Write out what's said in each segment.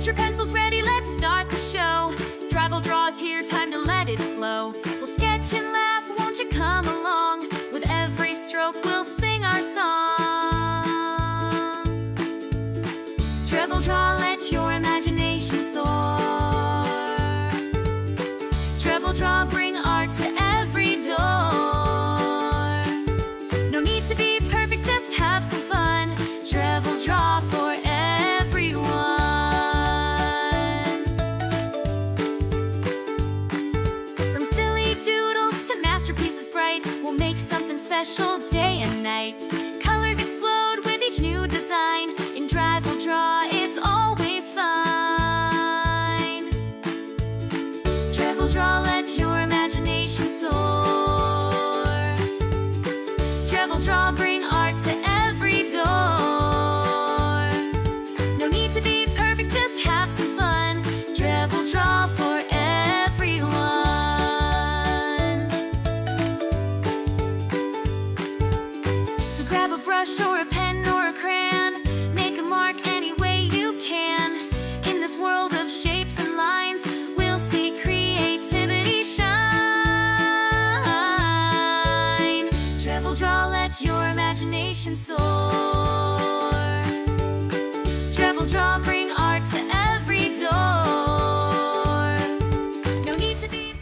your pencils ready, let's start the show. Travel draws here, time to let it flow. We'll sketch and laugh, won't you come along? With every stroke we'll sing our song. Travel draw, let your imagination soar. Travel draw, bring art to every door. No need to be perfect, just have some fun. Travel draw for everyone. From silly doodles to masterpieces bright, we'll make something special day and night. Colors explode with each new design. In Travel draw, it's always fine. Travel draw, let your imagination soar. Travel draw, bring art to every door. No need to be perfect, just have some fun. Travel draw for everyone. So grab a brush or a pen or a crayon. Make a mark any way you can. In this world of shapes and lines, we'll see creativity shine. Travel draw, let your imagination soar. Travel draw, bring art to every door. No need to be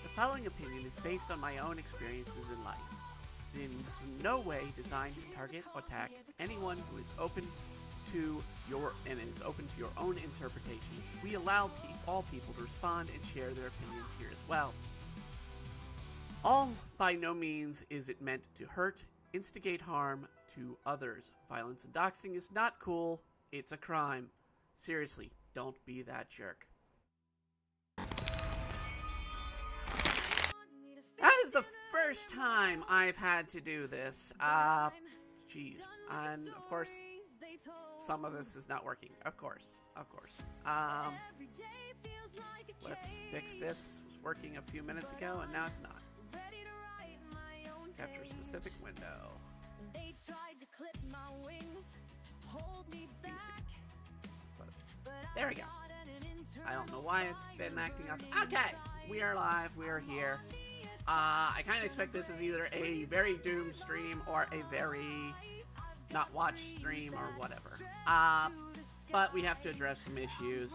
The following opinion is based on my own experiences in life. It is in no way designed to target or attack anyone who is open to your own interpretation. We allow all people to respond and share their opinions here as well. All by no means is it meant to hurt, instigate harm to others. Violence and doxing is not cool, it's a crime. Seriously, don't be that jerk. That is the first time I've had to do this. Jeez. And of course, some of this is not working. Of course. Let's fix this. This was working a few minutes ago, and now it's not. Capture a specific window. BC. There we go. I don't know why it's been acting up. Okay, we are live. We are here. I kind of expect this is either a very doomed stream or a very not watched stream or whatever. But we have to address some issues.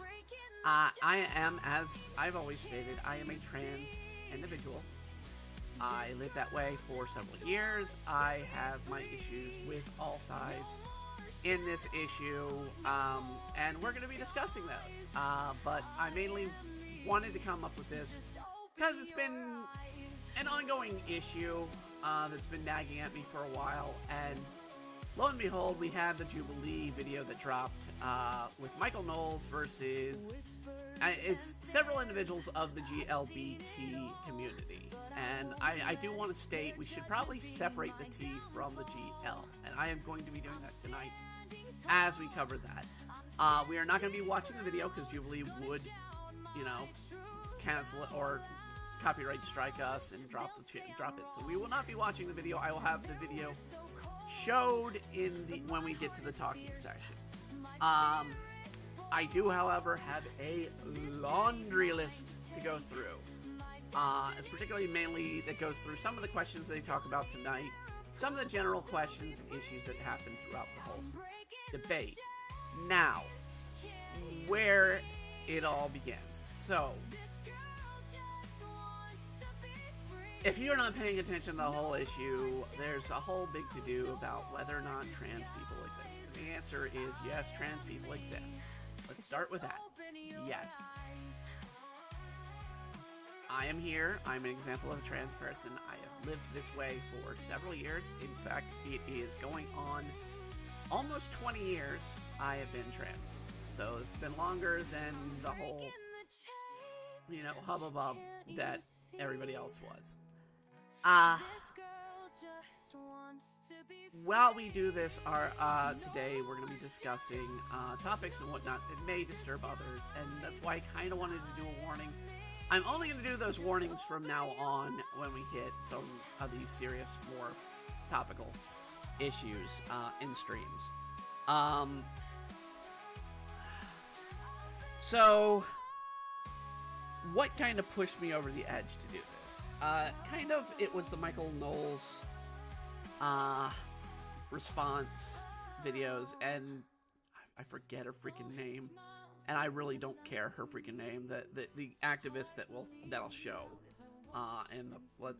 I am, as I've always stated, I am a trans individual. I lived that way for several years. I have my issues with all sides in this issue, and we're going to be discussing those. But I mainly wanted to come up with this because it's been an ongoing issue that's been nagging at me for a while, and lo and behold, we had the Jubilee video that dropped with Michael Knowles versus it's several individuals of the GLBT community. And I do want to state we should probably separate the T from the GL, and I am going to be doing that tonight as we cover that. We are not going to be watching the video because Jubilee would, cancel it or copyright strike us and drop it. So we will not be watching the video. I will have the video showed when we get to the talking section. I do, however, have a laundry list to go through. It's particularly mainly that goes through some of the questions they talk about tonight, some of the general questions and issues that happen throughout the whole debate. Now, where it all begins. So, if you're not paying attention to the whole issue, there's a whole big to-do about whether or not trans people exist. And the answer is yes, trans people exist. Let's start with that. Yes. I am here. I'm an example of a trans person. I have lived this way for several years. In fact, it is going on almost 20 years I have been trans. So it's been longer than the whole, hubbub that everybody else was. While we do this, today we're going to be discussing topics and whatnot that may disturb others, and that's why I kind of wanted to do a warning. I'm only going to do those warnings from now on when we hit some of these serious, more topical issues in streams. So, what kind of pushed me over the edge to do this? It was the Michael Knowles response videos, and I forget her freaking name, and I really don't care her freaking name. The activist that'll show,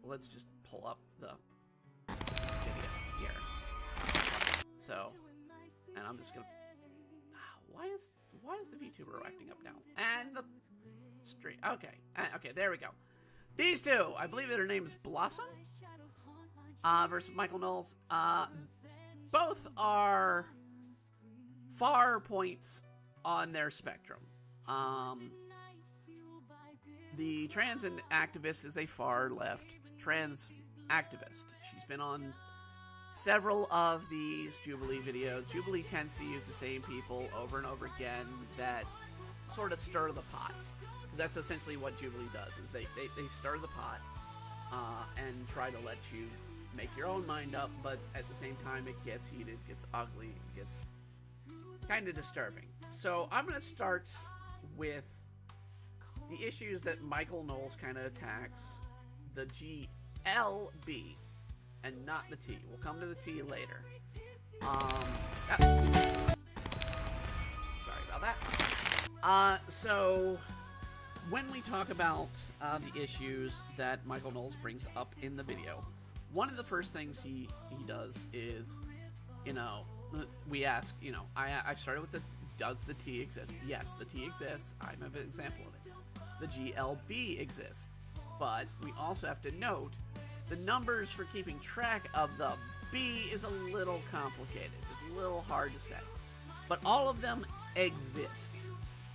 let's just pull up the video here. So, and I'm just gonna. Why is the VTuber acting up now? And the stream. Okay, okay, there we go. These two, I believe their name's Blossom versus Michael Knowles. Both are far points on their spectrum. The trans activist is a far left trans activist. She's been on several of these Jubilee videos. Jubilee tends to use the same people over and over again that sort of stir the pot. Because that's essentially what Jubilee does, is they stir the pot and try to let you make your own mind up, but at the same time it gets heated, gets ugly, it gets kind of disturbing. So I'm going to start with the issues that Michael Knowles kind of attacks, the GLB, and not the T. We'll come to the T later. Sorry about that. So when we talk about the issues that Michael Knowles brings up in the video, one of the first things he does is, we ask, I started with does the T exist? Yes, the T exists. I'm an example of it. The GLB exists. But we also have to note the numbers for keeping track of the B is a little complicated. It's a little hard to say. But all of them exist.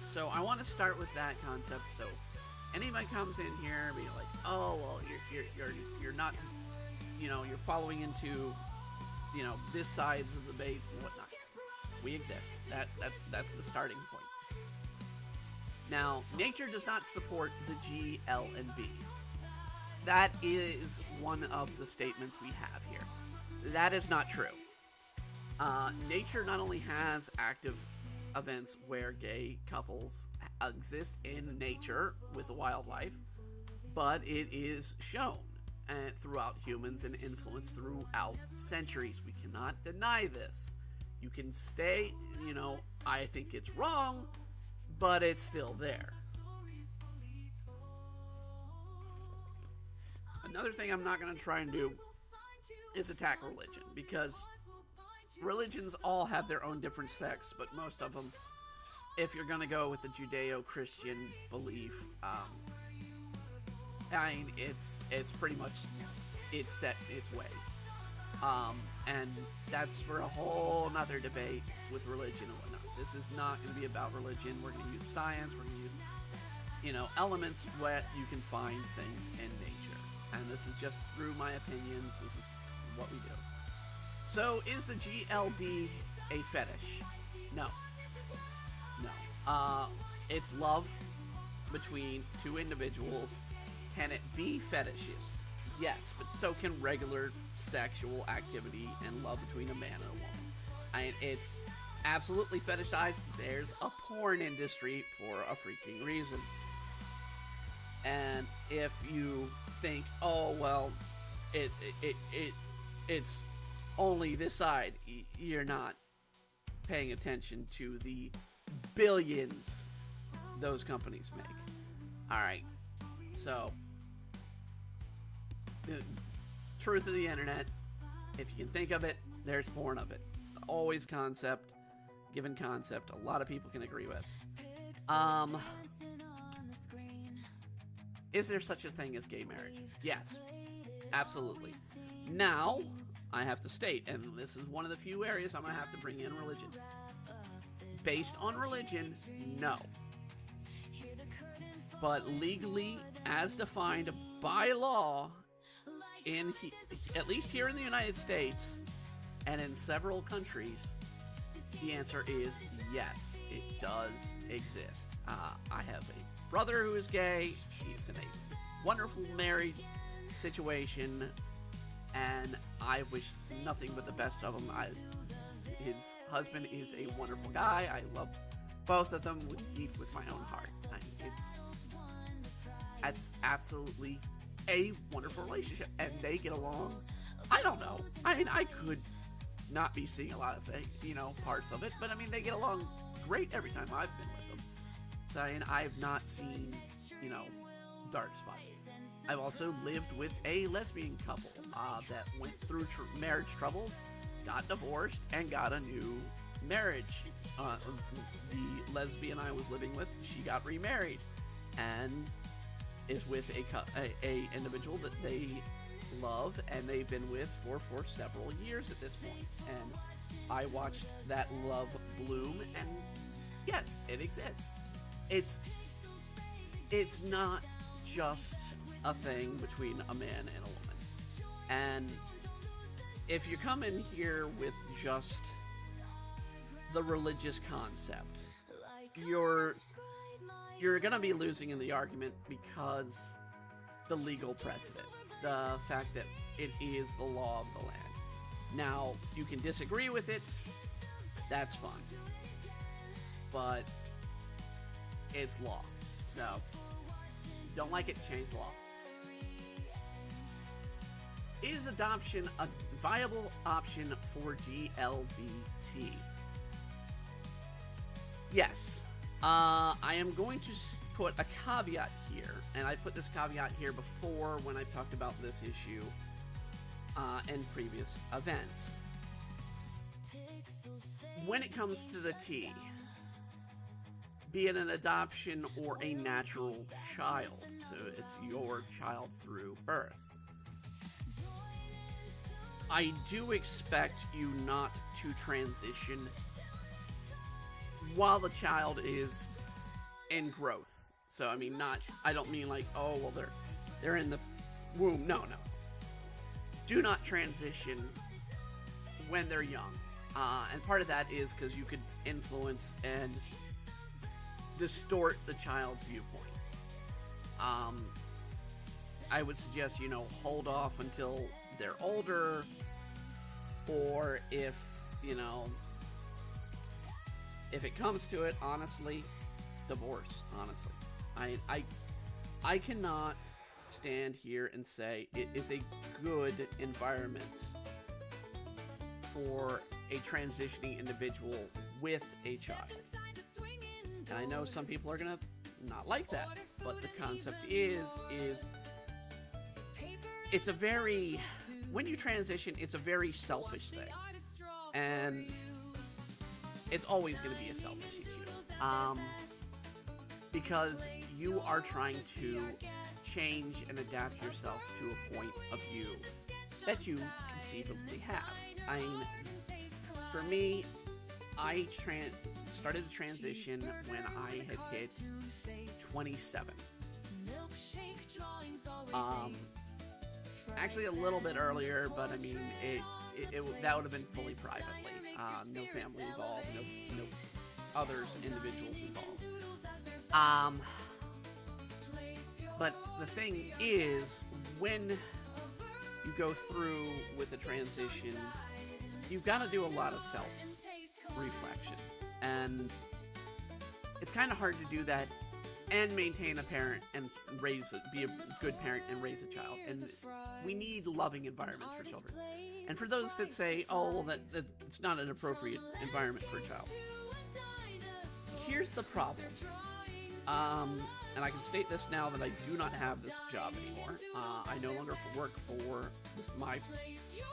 So I want to start with that concept. So anybody comes in here and be like, oh, well, you're not, you're following into, this side's of the debate and whatnot. We exist. That's the starting point. Now, nature does not support the G, L, and B. That is one of the statements we have here. That is not true. Nature not only has active events where gay couples exist in nature with the wildlife, but it is shown throughout humans and influenced throughout centuries. We cannot deny this. You can stay, I think it's wrong, but it's still there. Another thing I'm not going to try and do is attack religion, because religions all have their own different sects, but most of them, if you're going to go with the Judeo-Christian belief, it's pretty much, it's set its ways. And that's for a whole nother debate with religion and whatnot. This is not going to be about religion. We're going to use science. We're going to use, elements where you can find things in nature. And this is just through my opinions. This is what we do. So, is the GLB a fetish? No. No. It's love between two individuals. Can it be fetishes? Yes, but so can regular sexual activity and love between a man and a woman. It's absolutely fetishized. There's a porn industry for a freaking reason. And if you think, oh well, it's only this side, you're not paying attention to the billions those companies make. All right, so the truth of the internet, if you can think of it, there's porn of it. It's the always concept, given concept. A lot of people can agree with. Is there such a thing as gay marriage? Yes, absolutely. Now, I have to state, and this is one of the few areas I'm going to have to bring in religion. Based on religion, no. But legally, as defined by law, at least here in the United States, and in several countries, the answer is yes, it does exist. I have a brother who is gay. He is in a wonderful married situation, and I wish nothing but the best of him. His husband is a wonderful guy. I love both of them deep with my own heart. That's absolutely a wonderful relationship, and they get along. I don't know. I mean, I could not be seeing a lot of things, parts of it, but I mean, they get along great every time I've been with them. So, I mean, I've not seen, dark spots. I've also lived with a lesbian couple that went through marriage troubles, got divorced, and got a new marriage. The lesbian I was living with, she got remarried, and is with a individual that they love, and they've been with for several years at this point. And I watched that love bloom, and yes, it exists. It's not just a thing between a man and a woman. And if you come in here with just the religious concept, you're gonna be losing in the argument because the legal precedent, the fact that it is the law of the land. Now, you can disagree with it, that's fine, but it's law. So, don't like it, change the law. Is adoption a viable option for GLBT? Yes. I am going to put a caveat here, and I put this caveat here before when I've talked about this issue in previous events. When it comes to the T, be it an adoption or a natural child, so it's your child through birth, I do expect you not to transition while the child is in growth. So, I mean, I don't mean like, oh, well, they're in the womb. No. Do not transition when they're young. And part of that is because you could influence and distort the child's viewpoint. I would suggest, hold off until they're older, or if it comes to it, honestly, divorce, honestly. I cannot stand here and say it is a good environment for a transitioning individual with a child. And I know some people are gonna not like that, but the concept is it's a very, when you transition, it's a very selfish thing. And it's always going to be a selfish issue. Because you are trying to change and adapt yourself to a point of view that you conceivably have. I mean, for me, I started the transition when I had hit 27. Actually a little bit earlier, but I mean, that would have been fully privately. No family involved, no others, individuals involved. But the thing is, when you go through with a transition, you've got to do a lot of self-reflection. And it's kind of hard to do that and maintain a parent and be a good parent and raise a child. And we need loving environments for children. And for those that say, oh, well, that it's not an appropriate environment for a child, here's the problem. And I can state this now that I do not have this job anymore. I no longer work for my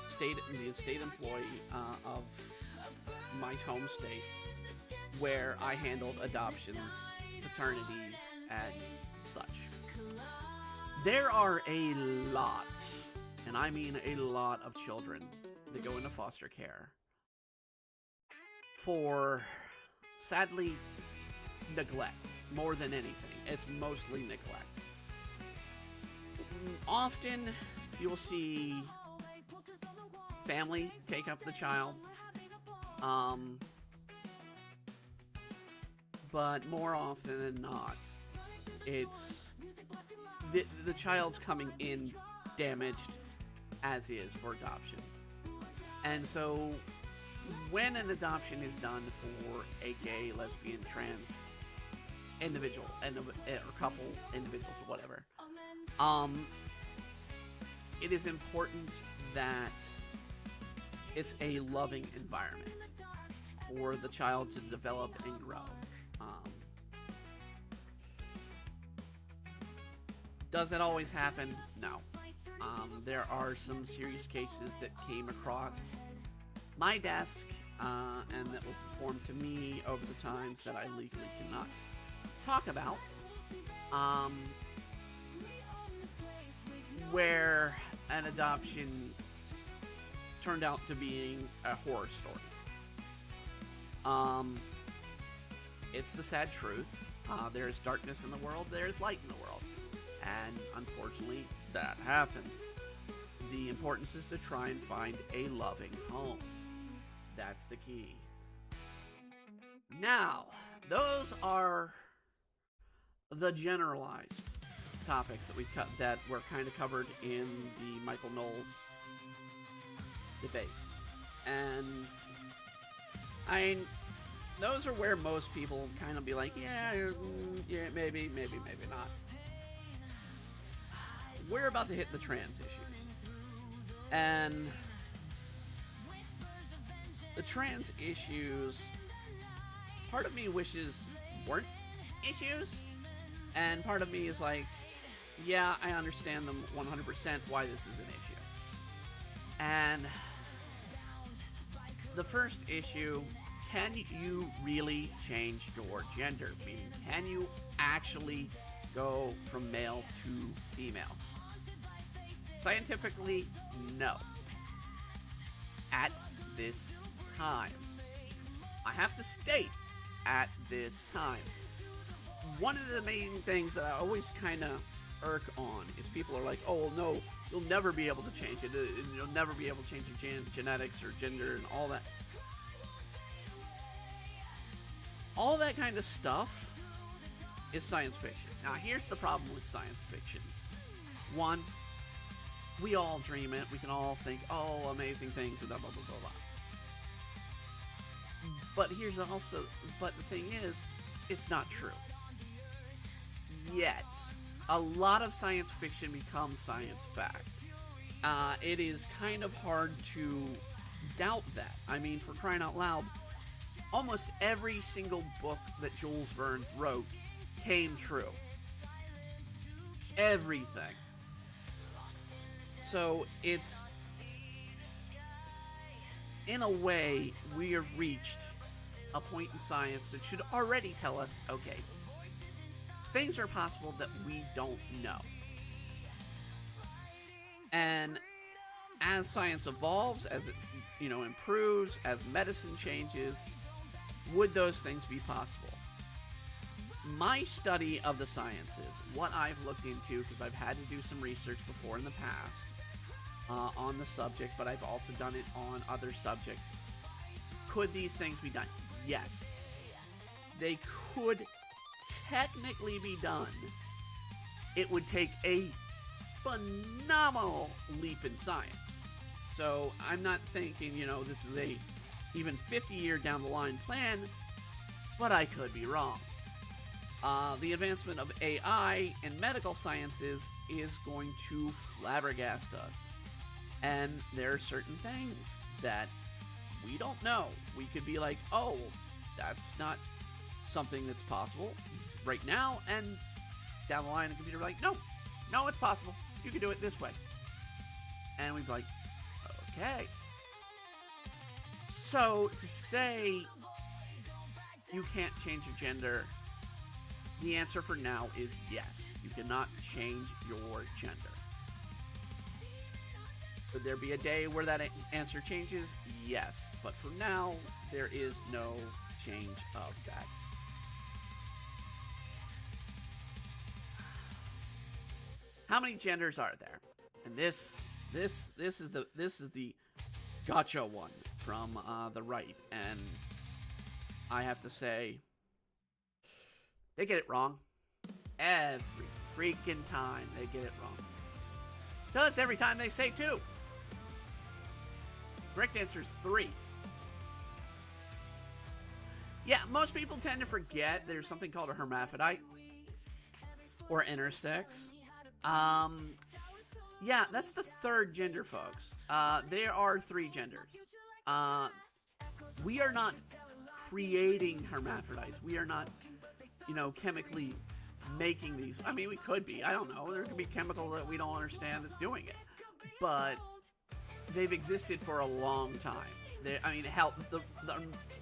state, the state employee of my home state, where I handled adoptions, paternities, and such. There are a lot, and I mean a lot, of children that go into foster care for, sadly, neglect more than anything. It's mostly neglect. Often you'll see family take up the child, but more often than not, it's the child's coming in damaged as is for adoption. And so when an adoption is done for a gay, lesbian, trans individual, or couple, individuals, or whatever, it is important that it's a loving environment for the child to develop and grow. Does it always happen? No. There are some serious cases that came across my desk and that was informed to me over the times that I legally cannot talk about, where an adoption turned out to being a horror story. It's the sad truth. There's darkness in the world, there's light in the world. And unfortunately, that happens. The importance is to try and find a loving home. That's the key. Now, those are the generalized topics that were kind of covered in the Michael Knowles debate. And those are where most people kind of be like, yeah, maybe not. We're about to hit the trans issues. And the trans issues, part of me wishes weren't issues, and part of me is like, yeah, I understand them 100% why this is an issue. And the first issue, can you really change your gender? Meaning, can you actually go from male to female? Scientifically, no. At this time. I have to state, at this time. One of the main things that I always kind of irk on is people are like, oh, no, you'll never be able to change it. You'll never be able to change your genetics or gender and all that. All that kind of stuff is science fiction. Now, here's the problem with science fiction. One, we all dream it. We can all think, oh, amazing things, and blah, blah, blah, blah, blah. But but the thing is, it's not true. Yet, a lot of science fiction becomes science fact. It is kind of hard to doubt that. I mean, for crying out loud, almost every single book that Jules Verne wrote came true. Everything. So it's, in a way, we have reached a point in science that should already tell us, okay, things are possible that we don't know. And as science evolves, as it, improves, as medicine changes, would those things be possible? My study of the sciences, what I've looked into, because I've had to do some research before in the past on the subject, but I've also done it on other subjects. Could these things be done? Yes. They could technically be done. It would take a phenomenal leap in science. So I'm not thinking, this is a even 50-year down the line plan, but I could be wrong. The advancement of AI in medical sciences is going to flabbergast us. And there are certain things that we don't know. We could be like, oh, that's not something that's possible right now, and down the line the computer will be like, no, it's possible. You can do it this way. And we'd be like, okay. So to say you can't change your gender, the answer for now is yes. You cannot change your gender. Could there be a day where that answer changes? Yes. But for now, there is no change of that. How many genders are there? And this is the gotcha one from the right, and I have to say, they get it wrong. Every freaking time they get it wrong. Thus, every time they say 2. Correct answer is 3. Yeah, most people tend to forget there's something called a hermaphrodite or intersex. Yeah, that's the third gender, folks. There are 3 genders. We are not creating hermaphrodites. We are not, chemically making these. I mean, we could be. I don't know. There could be chemical that we don't understand that's doing it. But they've existed for a long time. Hell, the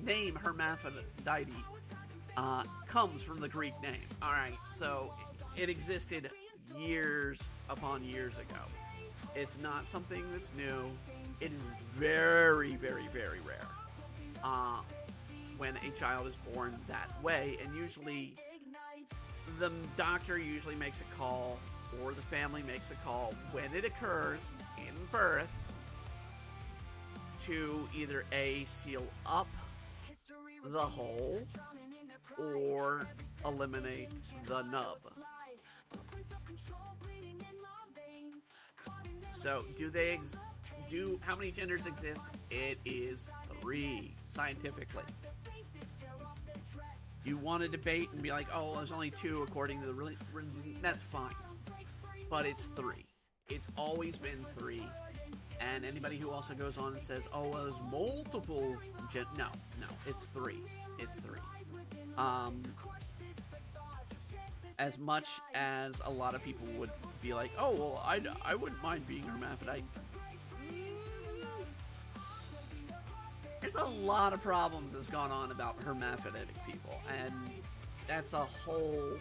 name hermaphrodite comes from the Greek name. All right, so it existed years upon years ago. It's not something that's new. It is very, very, very rare when a child is born that way, and usually the doctor usually makes a call, or the family makes a call when it occurs in birth to either A, seal up the hole, or eliminate the nub. So, how many genders exist? It is 3, scientifically. You want to debate and be like, oh, there's only 2 according to the religion. That's fine. But it's 3. It's always been 3. And anybody who also goes on and says, oh, well, there's multiple no, it's 3. It's 3. As much as a lot of people would be like, oh, well, I wouldn't mind being hermaphrodite. There's a lot of problems that's gone on about hermaphroditic people, and that's a whole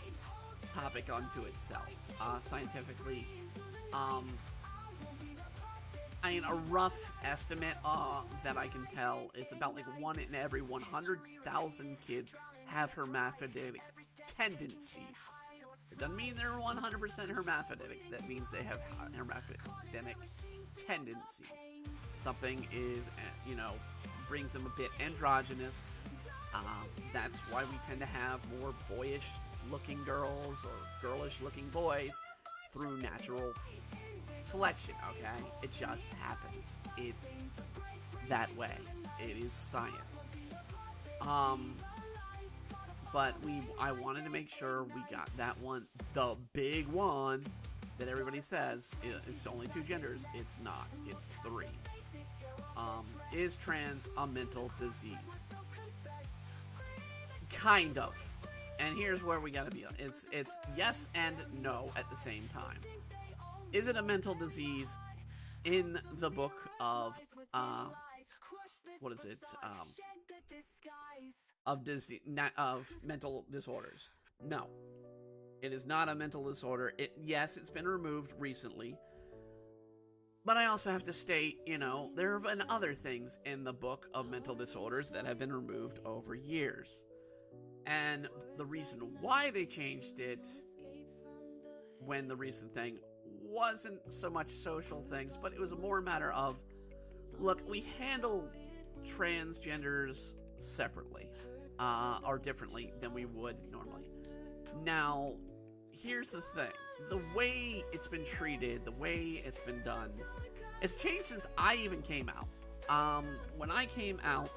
topic unto itself. Scientifically, a rough estimate that I can tell, it's about like 1 in every 100,000 kids have hermaphroditic tendencies. It doesn't mean they're 100% hermaphroditic. That means they have hermaphroditic tendencies. Something is, brings them a bit androgynous. That's why we tend to have more boyish-looking girls or girlish-looking boys through natural selection, okay? It just happens. It's that way. It is science. But I wanted to make sure we got that one, the big one that everybody says it's only 2 genders. It's not. It's 3. Is trans a mental disease? Kind of. And here's where we gotta be. It's yes and no at the same time. Is it a mental disease? In the book of what is it? Of mental disorders. No, it is not a mental disorder. Yes, it's been removed recently. But I also have to state, there have been other things in the book of mental disorders that have been removed over years. And the reason why they changed it when the recent thing wasn't so much social things, but it was more a matter of, look, we handle transgenders separately, or differently than we would normally. Now, here's the thing. The way it's been treated, the way it's been done, it's changed since I even came out. When I came out,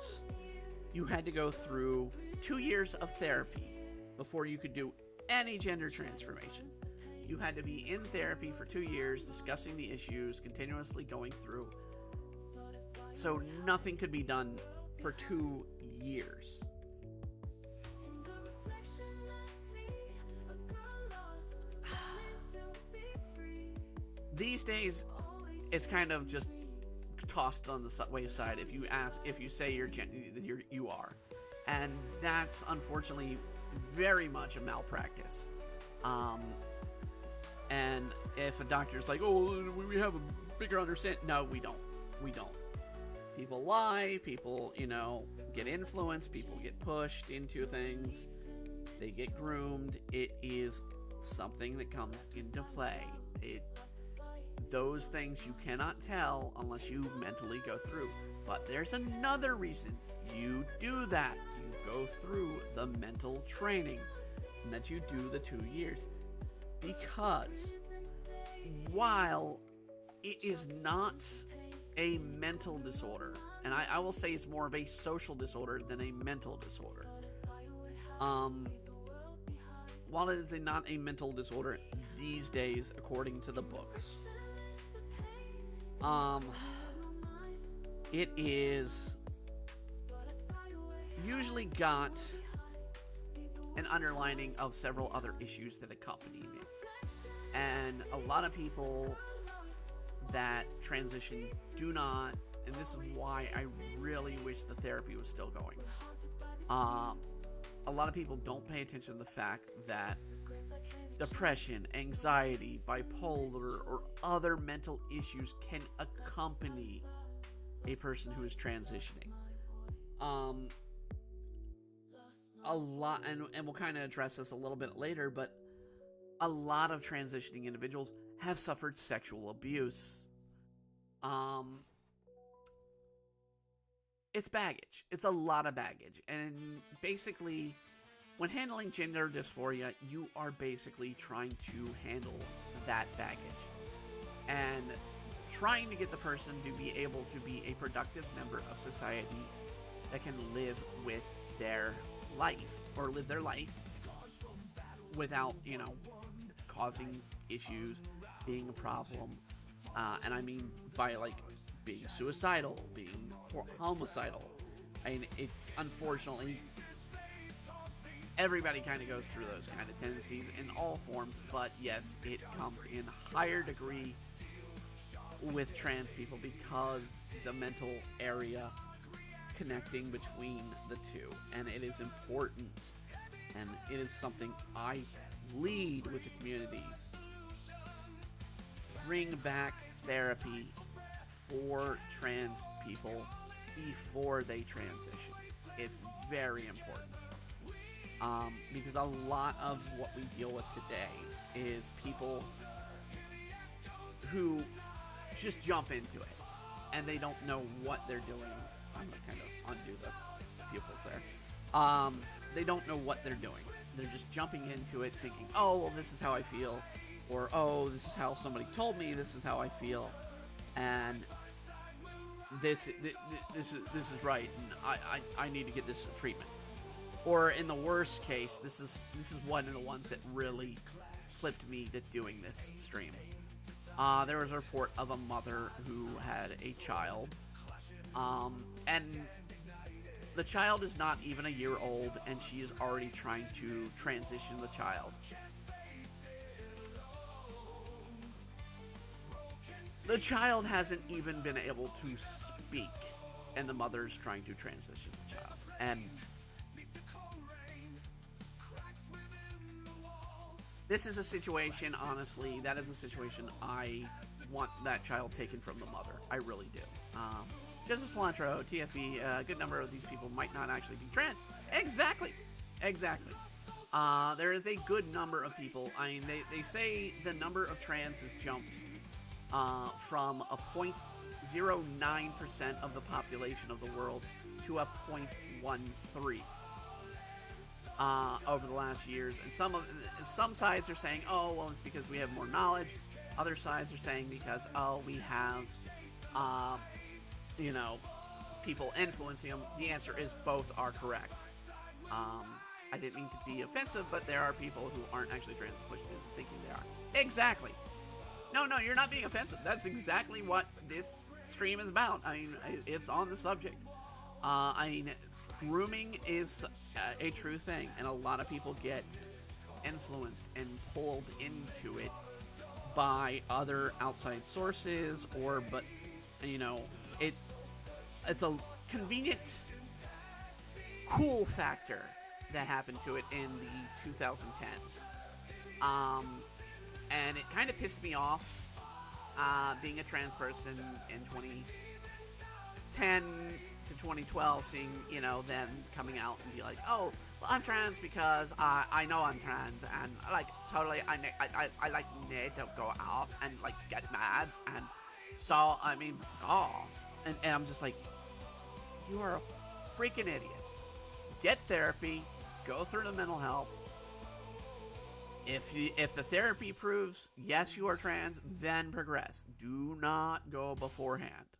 you had to go through 2 years of therapy before you could do any gender transformation. You had to be in therapy for 2 years, discussing the issues, continuously going through. So nothing could be done for 2 years. These days, it's kind of just tossed on the wayside if you say you are, and that's unfortunately very much a malpractice. And if a doctor's like, oh, we have a bigger understanding, no, we don't. People lie. People, get influenced. People get pushed into things. They get groomed. It is something that comes into play. Those things you cannot tell unless you mentally go through. But there's another reason you do that. You go through the mental training, and that you do the 2 years. Because while it is not a mental disorder, and I will say it's more of a social disorder than a mental disorder. Um, while it is not a mental disorder these days, according to the books, it is usually got an underlining of several other issues that accompany it. And a lot of people that transition do not, and this is why I really wish the therapy was still going. A lot of people don't pay attention to the fact that depression, anxiety, bipolar, or other mental issues can accompany a person who is transitioning. A lot, and we'll kind of address this a little bit later, but a lot of transitioning individuals have suffered sexual abuse. It's baggage. It's a lot of baggage. And basically, when handling gender dysphoria, you are basically trying to handle that baggage. And trying to get the person to be able to be a productive member of society that can live with their life, or live their life without, causing issues, being a problem. And I mean by, like, being suicidal, being homicidal. I mean, it's unfortunately, everybody kind of goes through those kind of tendencies in all forms, but yes, it comes in higher degree with trans people because the mental area connecting between the two, and it is important, and it is something I lead with the communities. Bring back therapy for trans people before they transition. It's very important. Because a lot of what we deal with today is people who just jump into it and they don't know what they're doing. I'm going to kind of undo the pupils there. They don't know what they're doing. They're just jumping into it thinking, oh, well, this is how I feel. Or, oh, this is how somebody told me, this is how I feel. And this is right, and I need to get this treatment. Or in the worst case, this is one of the ones that really flipped me to doing this stream. There was a report of a mother who had a child, and the child is not even a year old, and she is already trying to transition the child. The child hasn't even been able to speak, and the mother is trying to transition the child. And this is a situation, honestly, that is a situation I want that child taken from the mother. I really do. Justice Cilantro, TFB, a good number of these people might not actually be trans. Exactly. There is a good number of people. I mean, they say the number of trans has jumped from a 0.09% of the population of the world to a 0.13 over the last years. And some sides are saying, oh, well, it's because we have more knowledge. Other sides are saying because, oh, we have, people influencing them. The answer is both are correct. I didn't mean to be offensive, but there are people who aren't actually trans pushed in thinking they are. Exactly. No, you're not being offensive. That's exactly what this stream is about. I mean, it's on the subject. Grooming is a true thing, and a lot of people get influenced and pulled into it by other outside sources, it's a convenient, cool factor that happened to it in the 2010s. And it kind of pissed me off, being a trans person in 2010 to 2012, seeing, them coming out and be like, oh, well, I'm trans because I know I'm trans, and I need to go out and, get mad, and so, and I'm just like, you are a freaking idiot. Get therapy, go through the mental health. If the therapy proves, yes, you are trans, then progress. Do not go beforehand.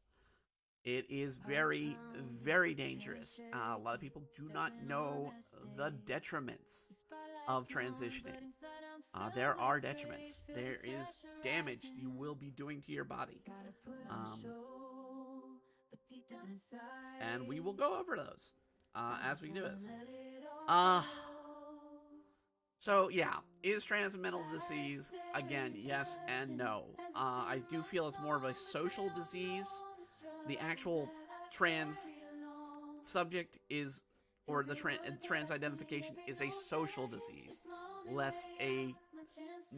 It is very, very dangerous. A lot of people do not know the detriments of transitioning. There are detriments. There is damage you will be doing to your body. And we will go over those as we do this. So yeah, is trans a mental disease? Again, yes and no. I do feel it's more of a social disease. The actual trans subject is, or the trans identification is a social disease, less a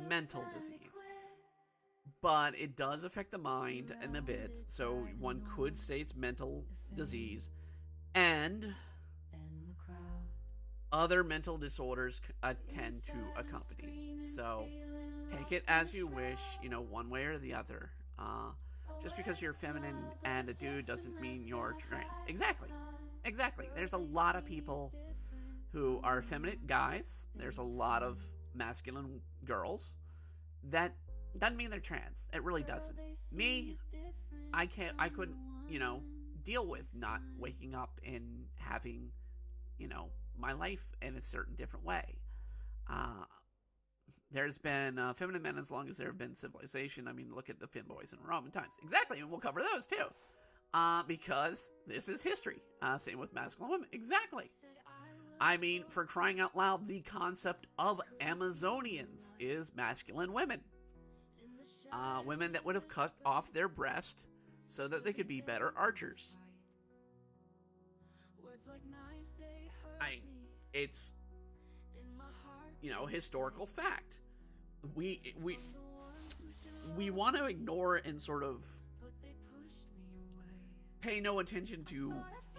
mental disease. But it does affect the mind in a bit, so one could say it's mental disease. And other mental disorders tend to accompany. So take it as you wish, one way or the other. Just because you're feminine and a dude doesn't mean you're trans. Exactly. There's a lot of people who are effeminate guys. There's a lot of masculine girls. That doesn't mean they're trans. It really doesn't. Me, I couldn't, deal with not waking up and having, my life in a certain different way. There's been feminine men as long as there have been civilization. I mean, look at the femboys in Roman times. Exactly, and we'll cover those too. Because this is history. Same with masculine women. Exactly. I mean, for crying out loud, the concept of Amazonians is masculine women. Women that would have cut off their breast so that they could be better archers. It's, historical fact. We want to ignore and sort of pay no attention to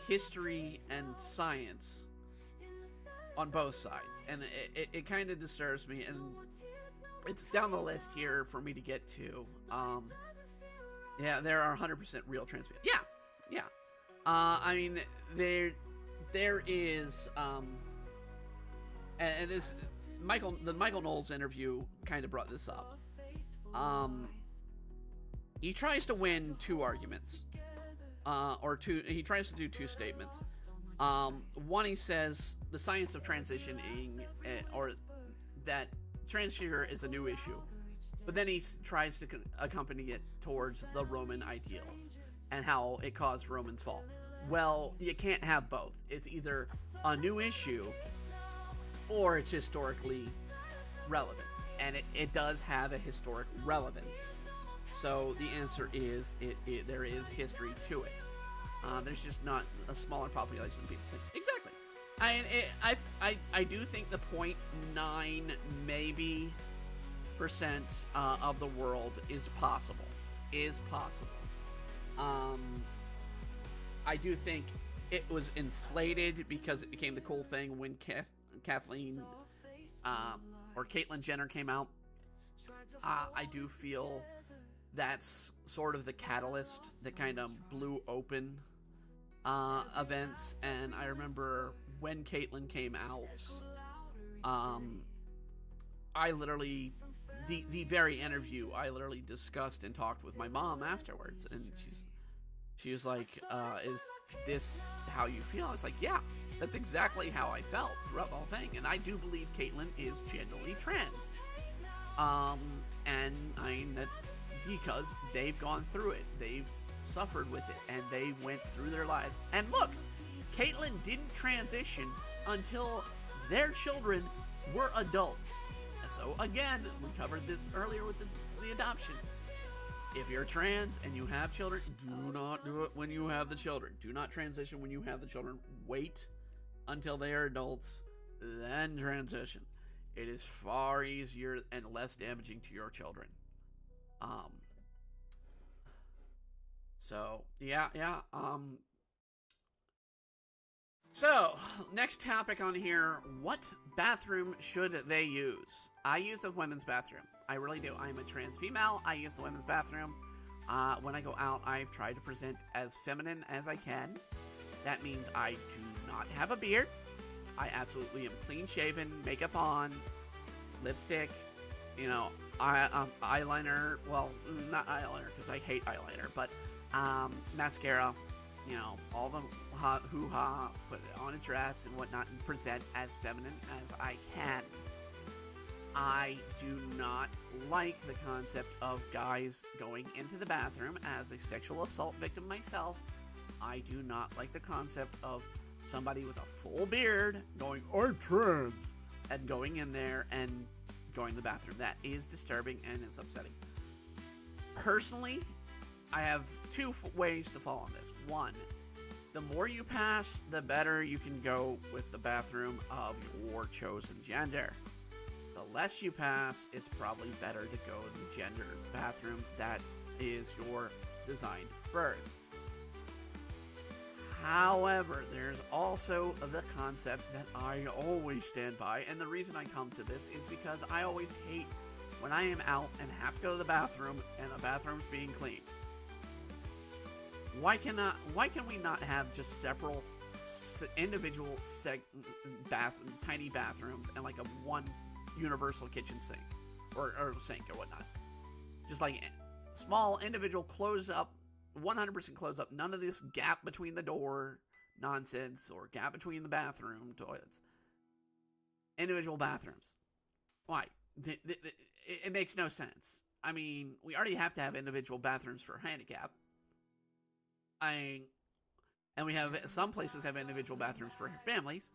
history and science on both sides, and it kind of disturbs me, and it's down the list here for me to get to. Yeah, there are 100% real trans people. Yeah. I mean, there is, and this the Michael Knowles interview kind of brought this up. He tries to win two arguments, he tries to do two statements. One, he says the science of transitioning, or that transgender is a new issue, but then he tries to accompany it towards the Roman ideals and how it caused Romans' fall. Well, you can't have both. It's either a new issue or it's historically relevant, and it does have a historic relevance. So the answer is there is history to it. There's just not a smaller population of people think. Exactly. I do think the 0.9 maybe percent of the world is possible. I do think it was inflated because it became the cool thing when Kathleen or Caitlyn Jenner came out. I do feel that's sort of the catalyst that kind of blew open events. And I remember when Caitlyn came out, I literally, the very interview, I literally discussed and talked with my mom afterwards, and she was like, is this how you feel? I was like, yeah, that's exactly how I felt throughout the whole thing. And I do believe Caitlyn is genuinely trans. And I mean, that's because they've gone through it. They've suffered with it, and they went through their lives. And look, Caitlyn didn't transition until their children were adults. And so again, we covered this earlier with the adoption. If you're trans and you have children, do not do it when you have the children. Do not transition when you have the children. Wait until they are adults, then transition. It is far easier and less damaging to your children. So, yeah. So, next topic on here, what bathroom should they use? I use a women's bathroom. I really do. I'm a trans female. I use the women's bathroom. When I go out, I've tried to present as feminine as I can. That means I do not have a beard. I absolutely am clean shaven, makeup on, lipstick, eyeliner. Well, not eyeliner because I hate eyeliner, but mascara, you know, all the hoo-ha, put on a dress and whatnot, and present as feminine as I can. I do not like the concept of guys going into the bathroom. As a sexual assault victim myself, I do not like the concept of somebody with a full beard going, "I'm trans," and going in there and going to the bathroom. That is disturbing and it's upsetting. Personally, I have two ways to fall on this. One, the more you pass, the better you can go with the bathroom of your chosen gender. The less you pass, it's probably better to go to the gender bathroom that is your designed birth. However, there's also the concept that I always stand by, and the reason I come to this is because I always hate when I am out and have to go to the bathroom and the bathroom's being cleaned. Why can we not have just several individual tiny bathrooms and like a one universal kitchen sink or sink or whatnot? Just like small individual close up, 100% close up, none of this gap between the door nonsense or gap between the bathroom toilets. Individual bathrooms. Why? It makes no sense. I mean, we already have to have individual bathrooms for handicap. And we have, some places have individual bathrooms for families.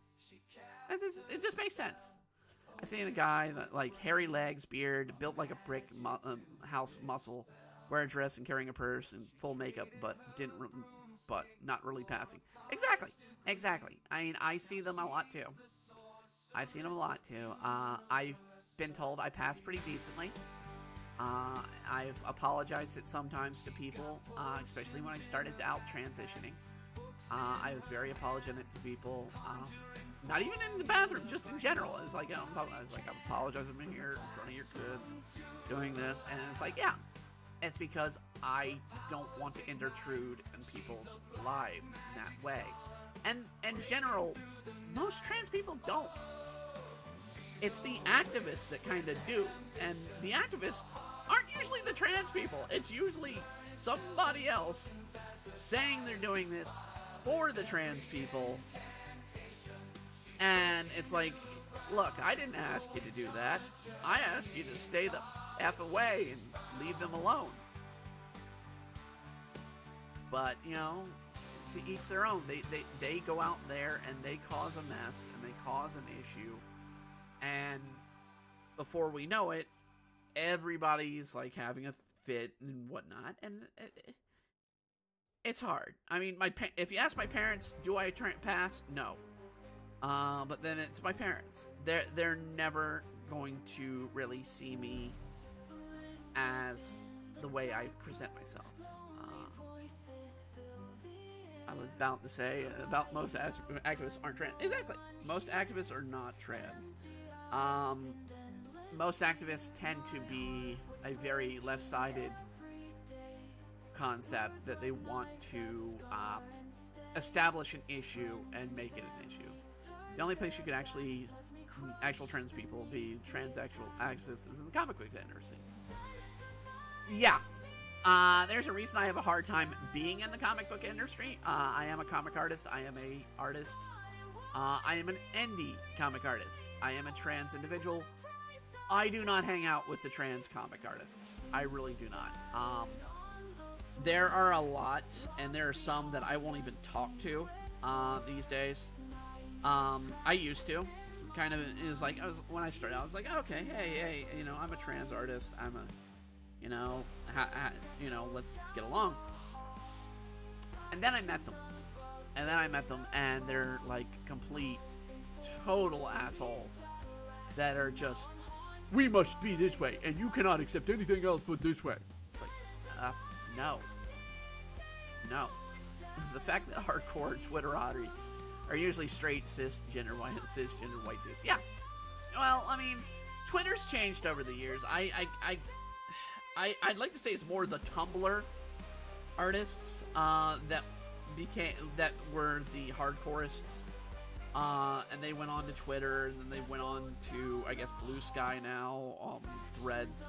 And it just makes sense. I've seen a guy that, like, hairy legs, beard, built like a brick house muscle, wear a dress and carrying a purse and full makeup, but not really passing. Exactly. I mean, I see them a lot too. I've seen them a lot too. I've been told I pass pretty decently. I've apologized sometimes to people, especially when I started out transitioning. I was very apologetic to people, not even in the bathroom, just in general. It's like, I'm apologizing here in front of your kids, doing this, and it's like, yeah, it's because I don't want to intrude in people's lives in that way. And in general, most trans people don't. It's the activists that kind of do, and the activists aren't usually the trans people. It's usually somebody else saying they're doing this for the trans people, and it's like, look, I didn't ask you to do that. I asked you to stay the F away and leave them alone. But, you know, to each their own. They go out there and they cause a mess and they cause an issue, and before we know it, everybody's like having a fit and whatnot, and it's hard. I mean, if you ask my parents, do I pass? No. But then it's my parents. They're never going to really see me as the way I present myself. I was about to say about most activists aren't trans. Exactly. Most activists are not trans. Most activists tend to be a very left-sided concept that they want to establish an issue and make it an issue. The only place you could actual trans people be transsexual activists is in the comic book industry. Yeah. There's a reason I have a hard time being in the comic book industry. I am a comic artist. I am a artist. I am an indie comic artist. I am a trans individual. I do not hang out with the trans comic artists. I really do not. There are a lot, and there are some that I won't even talk to these days. I used to. Kind of, it was like, when I started, I was like, okay, hey, you know, I'm a trans artist. I'm a, you know, let's get along. And then I met them. And they're like complete, total assholes that are just, we must be this way, and you cannot accept anything else but this way. It's like, no. The fact that hardcore Twitterati are usually straight, cisgender white dudes. Yeah. Well, I mean, Twitter's changed over the years. I'd like to say it's more the Tumblr artists that were the hardcoreists, and they went on to Twitter, and then they went on to, I guess, Blue Sky now, Threads.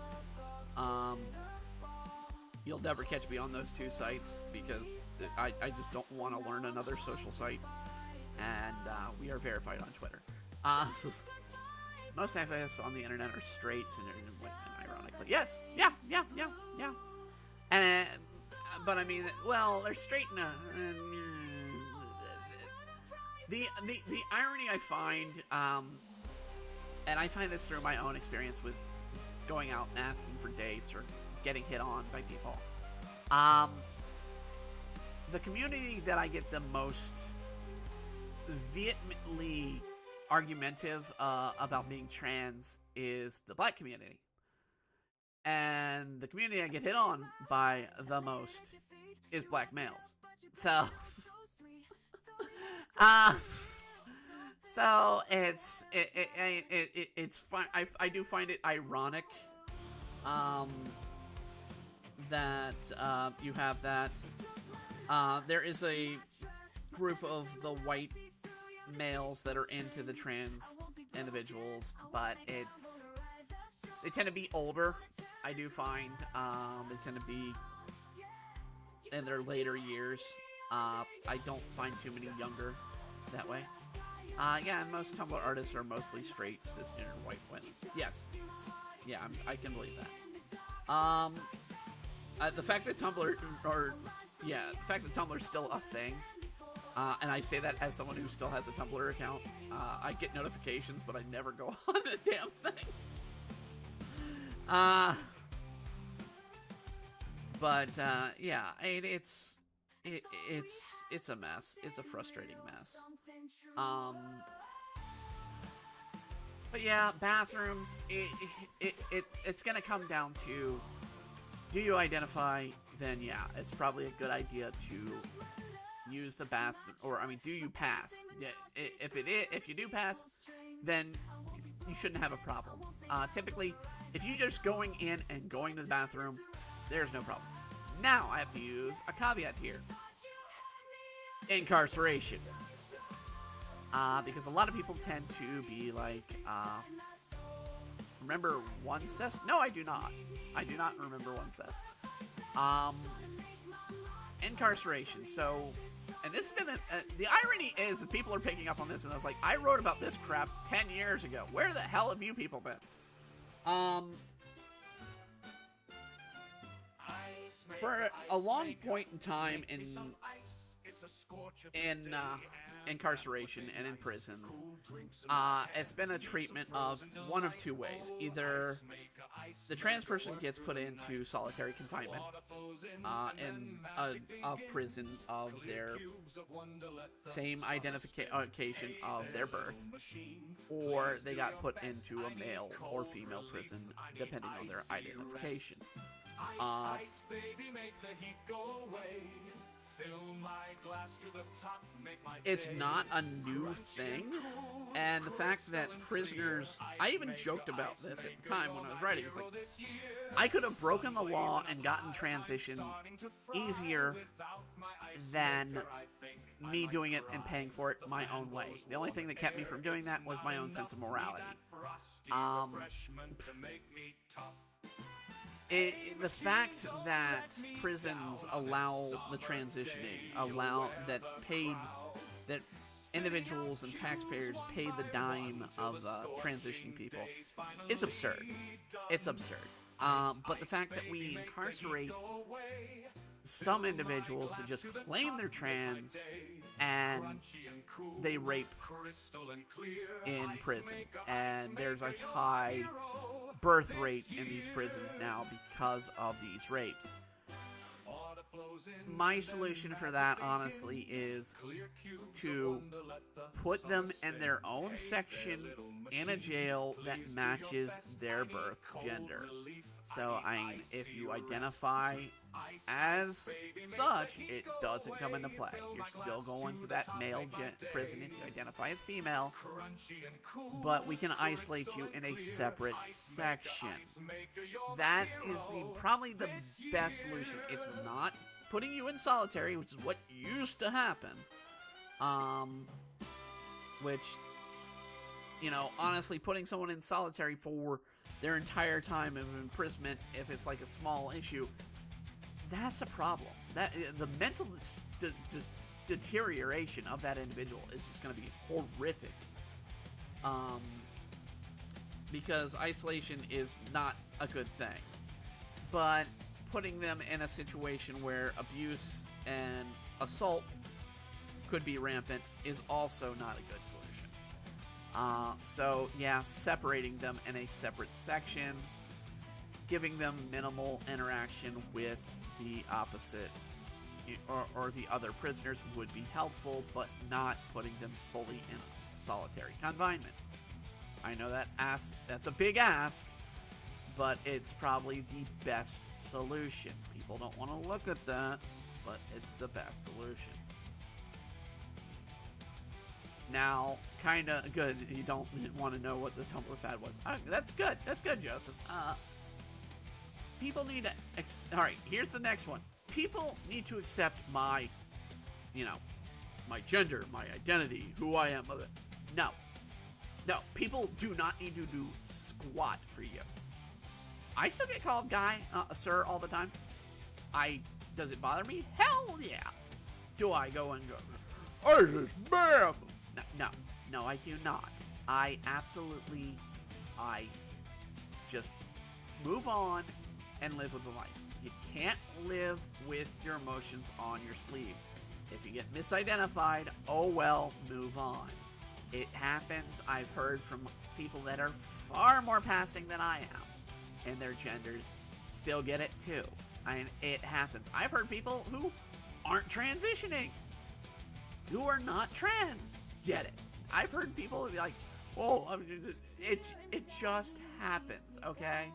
You'll never catch me on those two sites because I just don't want to learn another social site. And we are verified on Twitter. Most activists on the internet are straights and ironically. Yes, yeah. And but I mean, well, they're straight and the irony I find, and I find this through my own experience with going out and asking for dates or getting hit on by people. The community that I get the most vehemently argumentative about being trans is the black community. And the community I get hit on by the most is black males. So, so it's fun. I do find it ironic that you have that. There is a group of the white males that are into the trans individuals, but they tend to be older. I do find they tend to be in their later years. I don't find too many younger that way. Yeah, and most Tumblr artists are mostly straight, cisgender, white women. Yes. Yeah, I can believe that. The fact that Tumblr's still a thing, and I say that as someone who still has a Tumblr account. I get notifications, but I never go on the damn thing. Yeah, it's a mess. It's a frustrating mess. But yeah, bathrooms. It's gonna come down to, do you identify? Then yeah, it's probably a good idea to use the bathroom, or I mean, do you pass? If you do pass, then you shouldn't have a problem. Typically, if you're just going in and going to the bathroom, there's no problem. Now I have to use a caveat here: incarceration, because a lot of people tend to be like, remember one cess? No, I do not. I do not remember one cess. Incarceration. So, and this has been the irony is people are picking up on this, and I was like, I wrote about this crap 10 years ago. Where the hell have you people been? For a long point in time in incarceration and in prisons, it's been a treatment of one of two ways. Either the trans person gets put into solitary confinement in a prison of their same identification of their birth, or they got put into a male or female prison depending on their identification. It's not a new thing, and the fact that prisoners, I even joked about this at the time when I was writing, it's like, I could have broken the law and gotten transition easier than me doing it and paying for it my own way. The only thing that kept me from doing that was my own sense of morality. The fact that prisons allow the transitioning, allow that individuals and taxpayers pay the dime of transitioning people, it's absurd. It's absurd. But the fact that we incarcerate some individuals that just claim they're trans and they rape in prison, and there's a high birth rate in these prisons now because of these rapes. My solution for that, honestly, is to put them in their own section in a jail that matches their birth gender. So, if you identify as such, it doesn't come into play. You're still going to that male prison if you identify as female, but we can isolate you in a separate section. That is probably the best solution. It's not putting you in solitary, which is what used to happen. Which, honestly, putting someone in solitary for their entire time of imprisonment, if it's like a small issue, that's a problem. That the mental deterioration of that individual is just going to be horrific. Because isolation is not a good thing. But putting them in a situation where abuse and assault could be rampant is also not a good solution. So yeah, separating them in a separate section, giving them minimal interaction with the opposite or the other prisoners would be helpful, but not putting them fully in solitary confinement. I know that's a big ask, but it's probably the best solution. People don't want to look at that, but it's the best solution. Now, kind of good. You don't want to know what the Tumblr fad was. That's good. That's good, Joseph. People need to... Alright, here's the next one. People need to accept my, my gender, my identity, who I am. No. No, people do not need to do squat for you. I still get called guy, sir, all the time. Does it bother me? Hell yeah. Do I go and go, I just ma'am? No, I do not. I just move on and live with the life. You can't live with your emotions on your sleeve. If you get misidentified, oh well, move on. It happens. I've heard from people that are far more passing than I am, and their genders still get it too. It happens. I've heard people who aren't transitioning, who are not trans, get it. I've heard people be like, "Oh, it just happens." Okay.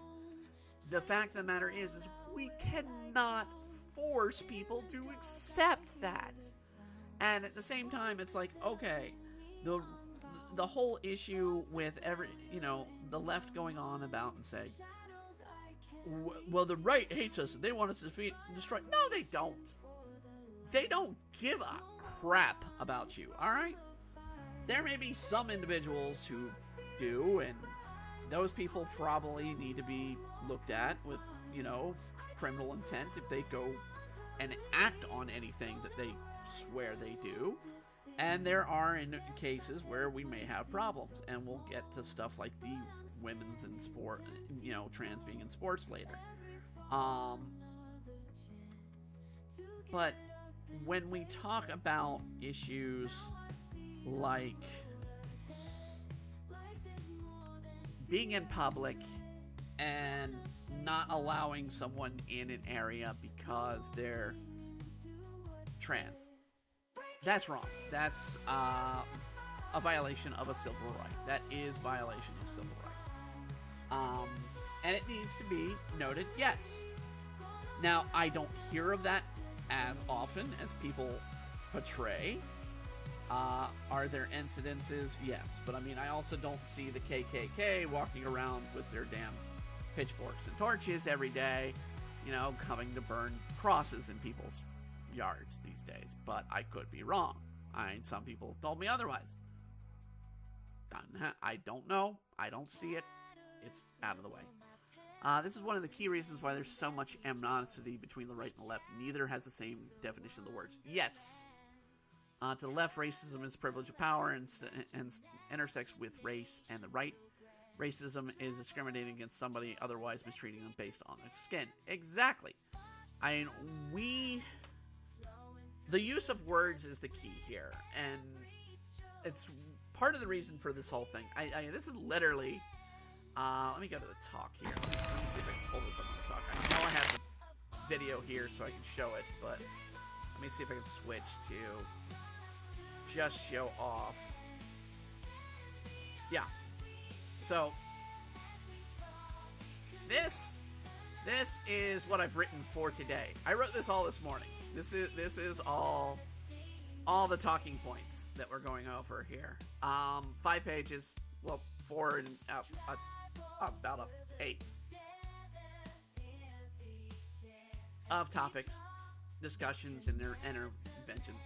The fact of the matter is we cannot force people to accept that. And at the same time, it's like, okay, the whole issue with the left going on about and saying, well, the right hates us, they want us to defeat and destroy. No, they don't. They don't give a crap about you, alright? There may be some individuals who do, and those people probably need to be looked at with, criminal intent if they go and act on anything that they swear they do. And there are cases where we may have problems, and we'll get to stuff like the women's in sport, trans being in sports later. But when we talk about issues like being in public and not allowing someone in an area because they're trans, that's wrong. That's a violation of a civil right. That is violation of civil right. And it needs to be noted, yes. Now, I don't hear of that as often as people portray. Are there incidences? Yes. But I also don't see the KKK walking around with their damn pitchforks and torches every day, coming to burn crosses in people's yards these days. But I could be wrong. Some people told me otherwise. I don't know. I don't see it. It's out of the way. This is one of the key reasons why there's so much animosity between the right and the left. Neither has the same definition of the words. Yes. To the left, racism is privilege of power and intersects with race, and the right, racism is discriminating against somebody, otherwise mistreating them based on their skin. Exactly. The use of words is the key here, and it's part of the reason for this whole thing. This is literally, let me go to the talk here. Let me see if I can pull this up on the talk. I know I have the video here so I can show it, but let me see if I can switch to just show off. Yeah. So this is what I've written for today. I wrote this all this morning. This is all the talking points that we're going over here. 5 pages. Well, 4 and about 8 of topics, discussions, and their interventions.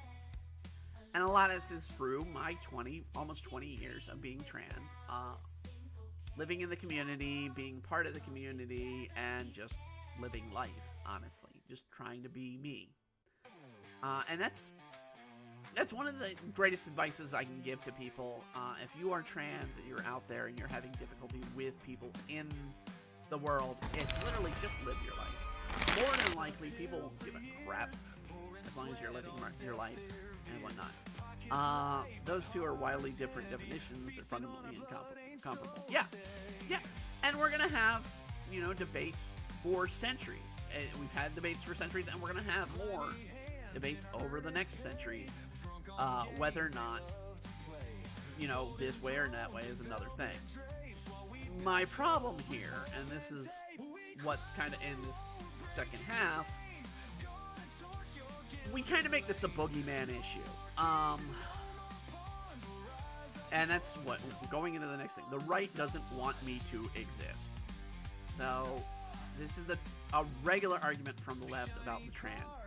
And a lot of this is through my almost 20 years of being trans, living in the community, being part of the community, and just living life. honestly. Just trying to be me. And that's one of the greatest advices I can give to people. If you are trans and you're out there and you're having difficulty with people in the world, it's literally just live your life. More than likely, people won't give a crap as long as you're living your life and whatnot. Those two are wildly different definitions. They're fundamentally incomparable. Yeah. And we're gonna have, debates for centuries. We've had debates for centuries, and we're gonna have more debates over the next centuries. Whether or not, this way or that way is another thing. My problem here, and this is what's kind of in this second half, we kind of make this a boogeyman issue. And that's what, going into the next thing, the right doesn't want me to exist. So, this is a regular argument from the left about the trans.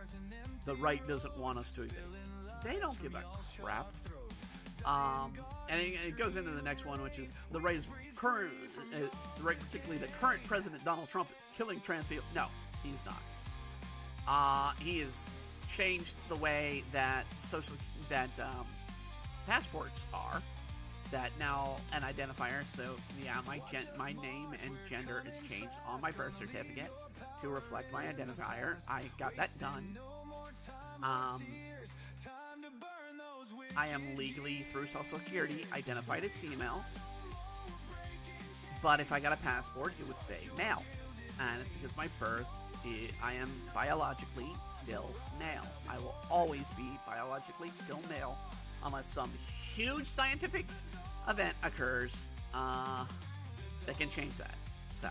The right doesn't want us to exist. They don't give a crap. And it goes into the next one, which is the right is particularly the current president Donald Trump is killing trans people. No, he's not. He has changed the way that passports are. That now an identifier. So yeah, my name and gender is changed on my birth certificate to reflect my identifier. I got that done. I am legally, through Social Security, identified as female. But if I got a passport, it would say male. And it's because my birth, I am biologically still male. I will always be biologically still male unless some huge scientific event occurs that can change that. So,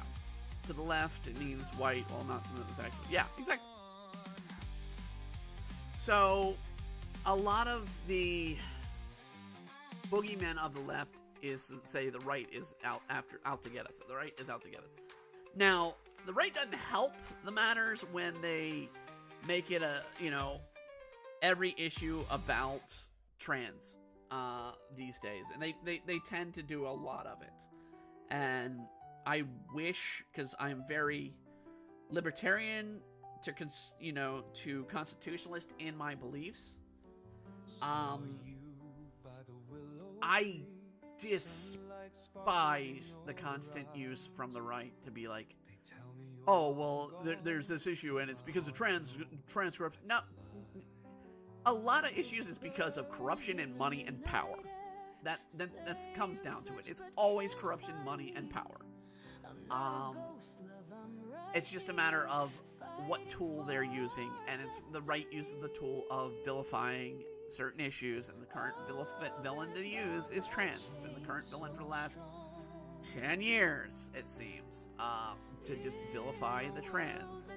to the left, it means white. Well, not actually. Yeah, exactly. So, a lot of the boogeymen of the left is to say the right is out to get us. The right is out to get us. Now, the right doesn't help the matters when they make it every issue about trans these days, and they tend to do a lot of it. And I wish, because I'm very libertarian to constitutionalist in my beliefs. I despise the constant use from the right to be like, oh, well, there's this issue and it's because of trans corruption. No, a lot of issues is because of corruption and money and power. That comes down to it. It's always corruption, money, and power. It's just a matter of what tool they're using, and the right uses the tool of vilifying certain issues, and the current villain to use is trans. It's been the current villain for the last 10 years, it seems, to just vilify the trans.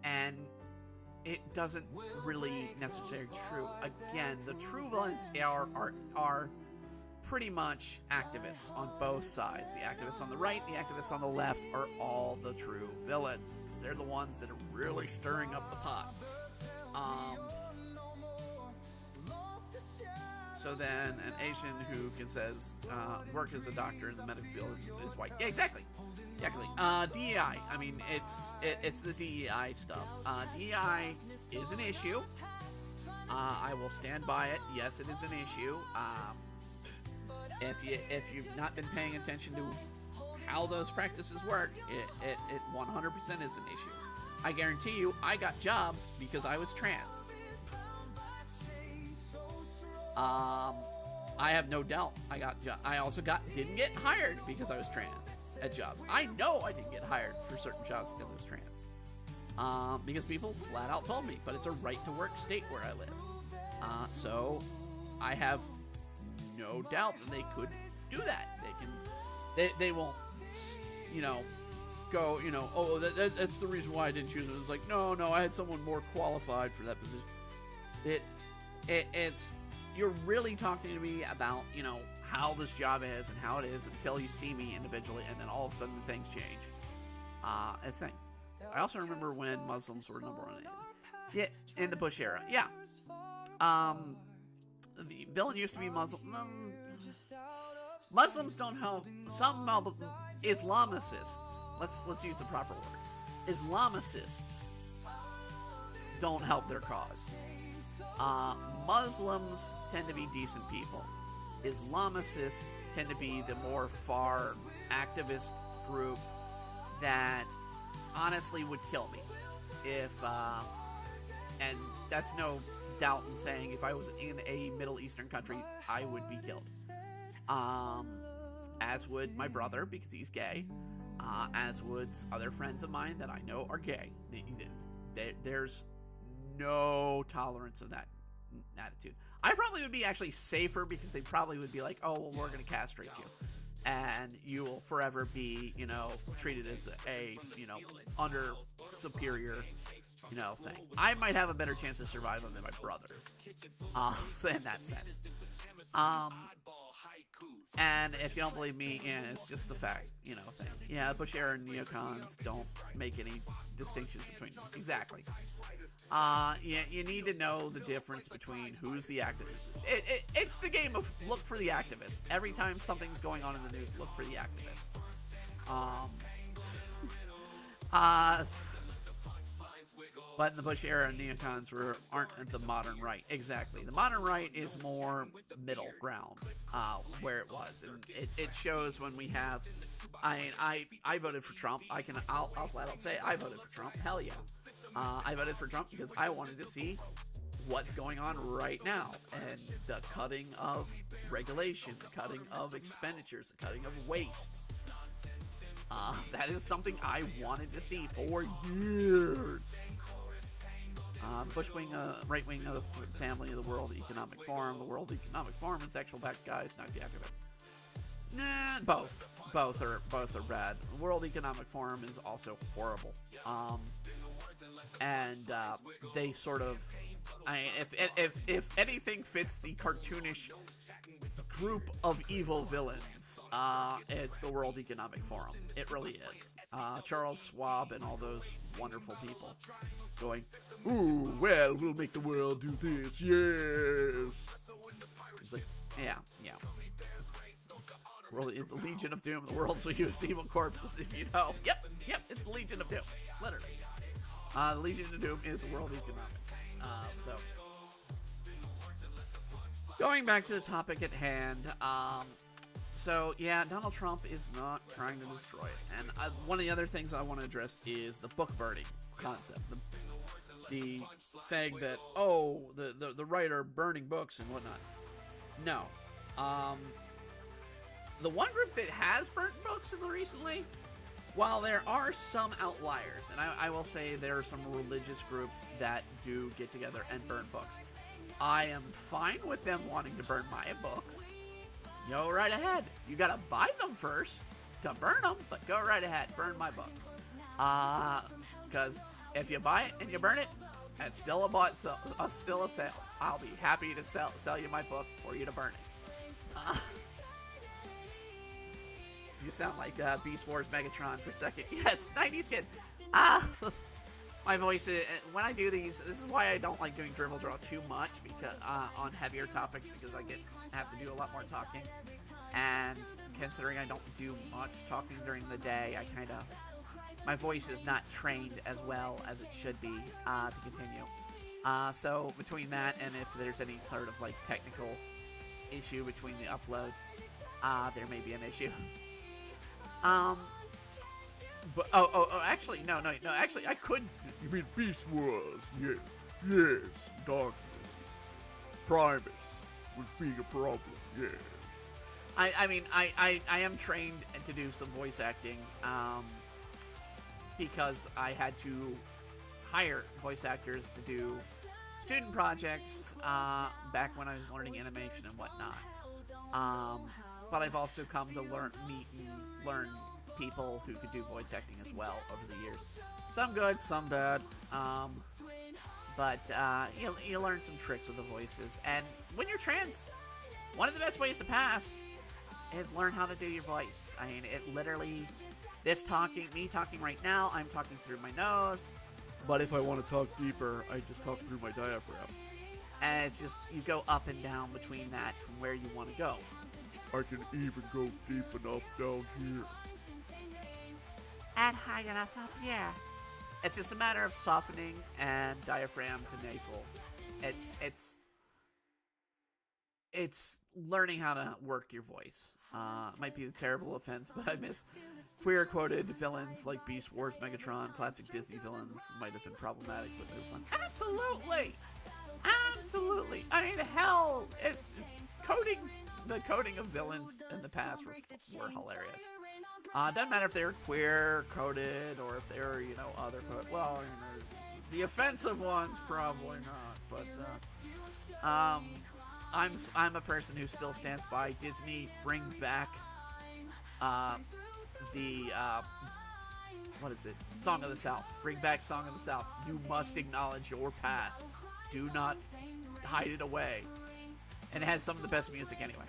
And it doesn't really necessarily true. Again, the true villains are pretty much activists on both sides. The activists on the right, the activists on the left are all the true villains, because they're the ones that are really stirring up the pot. So then an Asian who says work as a doctor in the medical field is white. Yeah, exactly. DEI. I mean, it's the DEI stuff. DEI is an issue. I will stand by it. Yes, it is an issue. If you've not been paying attention to how those practices work, it 100% is an issue. I guarantee you, I got jobs because I was trans. I have no doubt I also didn't get hired because I was trans at jobs. I know I didn't get hired for certain jobs because I was trans. Because people flat out told me, but it's a right to work state where I live. So I have no doubt that they could do that. They won't, go, oh, that's the reason why I didn't choose it. It's like, no, I had someone more qualified for that position. It's, you're really talking to me about, how this job is and how it is until you see me individually, and then all of a sudden things change. It's a thing. I also remember when Muslims were number one. Yeah, in the Bush era. Yeah. The villain used to be Muslim. Muslims don't help. Some Islamicists let's use the proper word. Islamicists don't help their cause. Muslims tend to be decent people. Islamicists tend to be the more far activist group that honestly would kill me if, and that's no doubt in saying if I was in a Middle Eastern country, I would be killed. As would my brother, because he's gay, as would other friends of mine that I know are gay. There's no tolerance of that attitude. I probably would be actually safer because they probably would be like, oh, well, we're going to castrate you. And you will forever be, treated as a, under superior, thing. I might have a better chance of survival than my brother, in that sense. And if you don't believe me, it's just the fact, thing. Yeah, Bush era neocons don't make any distinctions between them. Exactly. You need to know the difference between who's the activist. It's the game of look for the activist. Every time something's going on in the news, look for the activist. But in the Bush era, neocons aren't the modern right. Exactly. The modern right is more middle ground, where it was. And it shows when we have... I voted for Trump. I'll flat out say I voted for Trump. Hell yeah. I voted for Trump because I wanted to see what's going on right now. And the cutting of regulation, the cutting of expenditures, the cutting of waste. That is something I wanted to see for years. Bush wing, right wing of the family of the World Economic Forum. The World Economic Forum is actual bad guys, not the activists. Nah, both. Both are bad. The World Economic Forum is also horrible. And they sort of, if anything fits the cartoonish group of evil villains, it's the World Economic Forum. It really is. Charles Schwab and all those wonderful people going, ooh, well, we'll make the world do this, yes. It's like, yeah. The Legion of Doom, the world's use evil corpses, if you know. Yep, it's the Legion of Doom, literally. The Legion of Doom is the World Economic. So, going back to the topic at hand, so yeah, Donald Trump is not trying to destroy it. And one of the other things I want to address is the book burning concept. The thing that, the right are burning books and whatnot. No. The one group that has burnt books recently, while there are some outliers, and I will say there are some religious groups that do get together and burn books. I am fine with them wanting to burn my books. Go right ahead. You gotta buy them first to burn them, but go right ahead. Burn my books. Because if you buy it and you burn it, it's still still a sale. I'll be happy to sell you my book for you to burn it. You sound like Beast Wars Megatron for a second. Yes, 90s kid. My voice, when I do these, this is why I don't like doing Dribble Draw too much because on heavier topics, because I have to do a lot more talking. And considering I don't do much talking during the day, my voice is not trained as well as it should be to continue. So between that and if there's any sort of technical issue between the upload, there may be an issue. But actually, no. Actually, I could. You mean Beast Wars? Yes. Darkness. Primus was being a problem. Yes. I mean, I am trained to do some voice acting, because I had to hire voice actors to do student projects back when I was learning animation and whatnot. But I've also come to meet and learn people who could do voice acting as well over the years. Some good, some bad. But you learn some tricks with the voices. And when you're trans, one of the best ways to pass is learn how to do your voice. I mean, it literally, me talking right now, I'm talking through my nose. But if I want to talk deeper, I just talk through my diaphragm. And it's just, you go up and down between that from where you want to go. I can even go deep enough down here. and high enough up, yeah. It's just a matter of softening and diaphragm to nasal. It's learning how to work your voice. Might be a terrible offense, but I miss queer-quoted villains like Beast Wars, Megatron, classic Disney villains might have been problematic, but they were fun. Absolutely! Absolutely! I mean, hell, the coding of villains in the past were hilarious. Doesn't matter if they're queer-coded or if they're, other coded. Well, the offensive ones, probably not, but, I'm a person who still stands by Disney. Bring back what is it? Song of the South. Bring back Song of the South. You must acknowledge your past. Do not hide it away. And it has some of the best music anyway,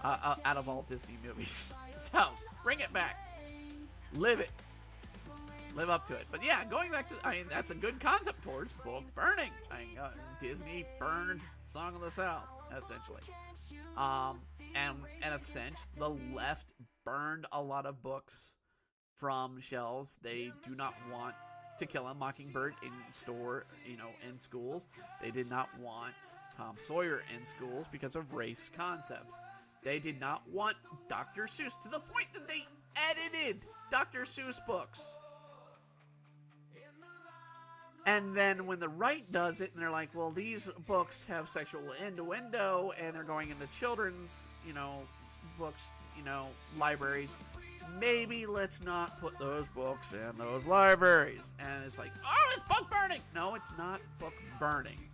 out of all Disney movies. So bring it back. Live it. Live up to it. But yeah, going back to, that's a good concept towards book burning. Disney burned Song of the South, essentially. And in a sense, the left burned a lot of books from shelves. They do not want To Kill a Mockingbird in schools. They did not want Tom Sawyer in schools because of race concepts. They did not want Dr. Seuss, to the point that they edited Dr. Seuss books. And then when the right does it, and they're like, well, these books have sexual innuendo, and they're going into children's, books, libraries. Maybe let's not put those books in those libraries. And it's like, oh, it's book burning. No, it's not book burning.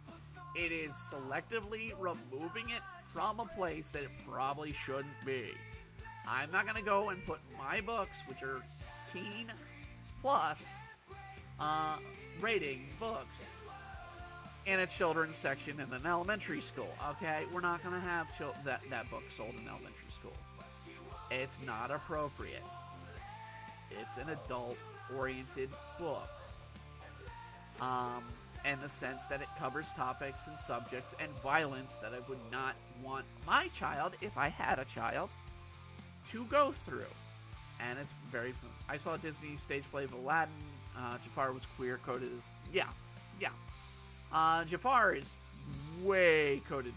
It is selectively removing it from a place that it probably shouldn't be. I'm not going to go and put my books, which are teen plus, rating books in a children's section in an elementary school. Okay, we're not going to have that book sold in elementary schools. It's not appropriate. It's an adult-oriented book, in the sense that it covers topics and subjects and violence that I would not want my child, if I had a child, to go through. And it's very fun. I saw a Disney stage play of Aladdin. Jafar was queer coded as Jafar is way coded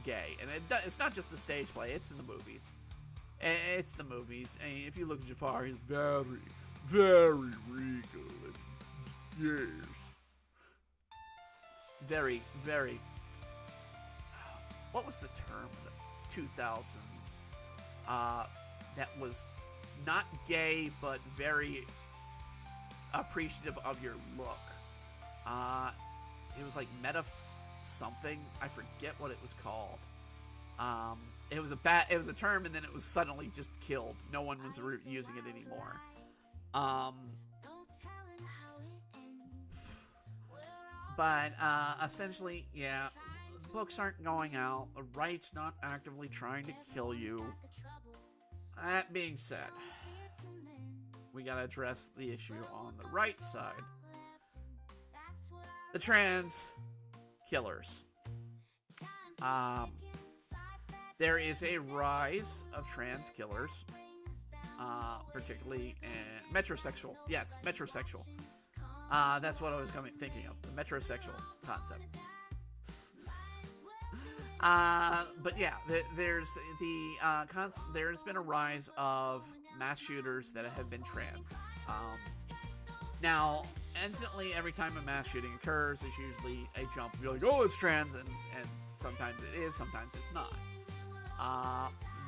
gay, and it's not just the stage play; it's in the movies. It's the movies. And if you look at Jafar, he's very, very regal. And yes, very, very. What was the term? The 2000s. That was not gay, but very appreciative of your look. It was like meta something. I forget what it was called. It was a term, and then it was suddenly just killed. No one was using it anymore. But essentially, yeah, books aren't going out. The right's not actively trying to kill you. That being said, we gotta address the issue on the right side. The trans killers. There is a rise of trans killers, particularly in metrosexual. Yes, metrosexual. That's what I was thinking of, the metrosexual concept. But yeah, there's been a rise of mass shooters that have been trans. Now, instantly, every time a mass shooting occurs, there's usually a jump. You're like, oh, it's trans, and sometimes it is, sometimes it's not.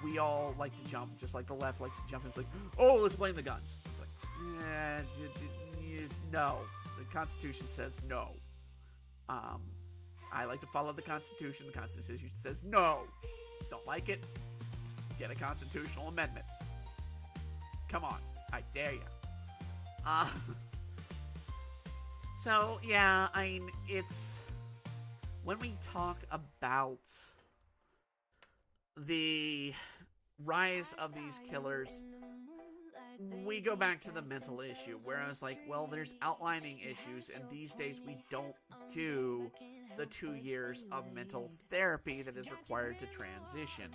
We all like to jump, just like the left likes to jump. It's like, oh, let's blame the guns. It's like, no. The Constitution says no. I like to follow the Constitution. The Constitution says no. Don't like it? Get a constitutional amendment. Come on. I dare you. So, yeah, I mean, it's... When we talk about the rise of these killers, we go back to the mental issue, where I was like, well, there's outlining issues, and these days we don't do the 2 years of mental therapy that is required to transition.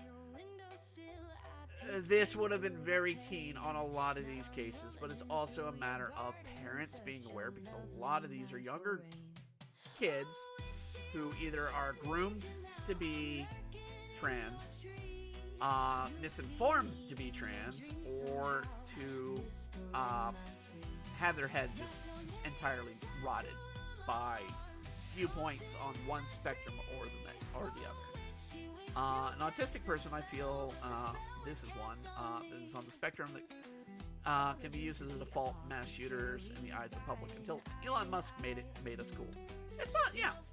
this would have been very keen on a lot of these cases, but it's also a matter of parents being aware, because a lot of these are younger kids who either are groomed to be trans, misinformed to be trans, or to have their head just entirely rotted by viewpoints on one spectrum or the other. An autistic person, I feel, this is one that is on the spectrum that can be used as a default mass shooters in the eyes of the public until Elon Musk made us cool. It's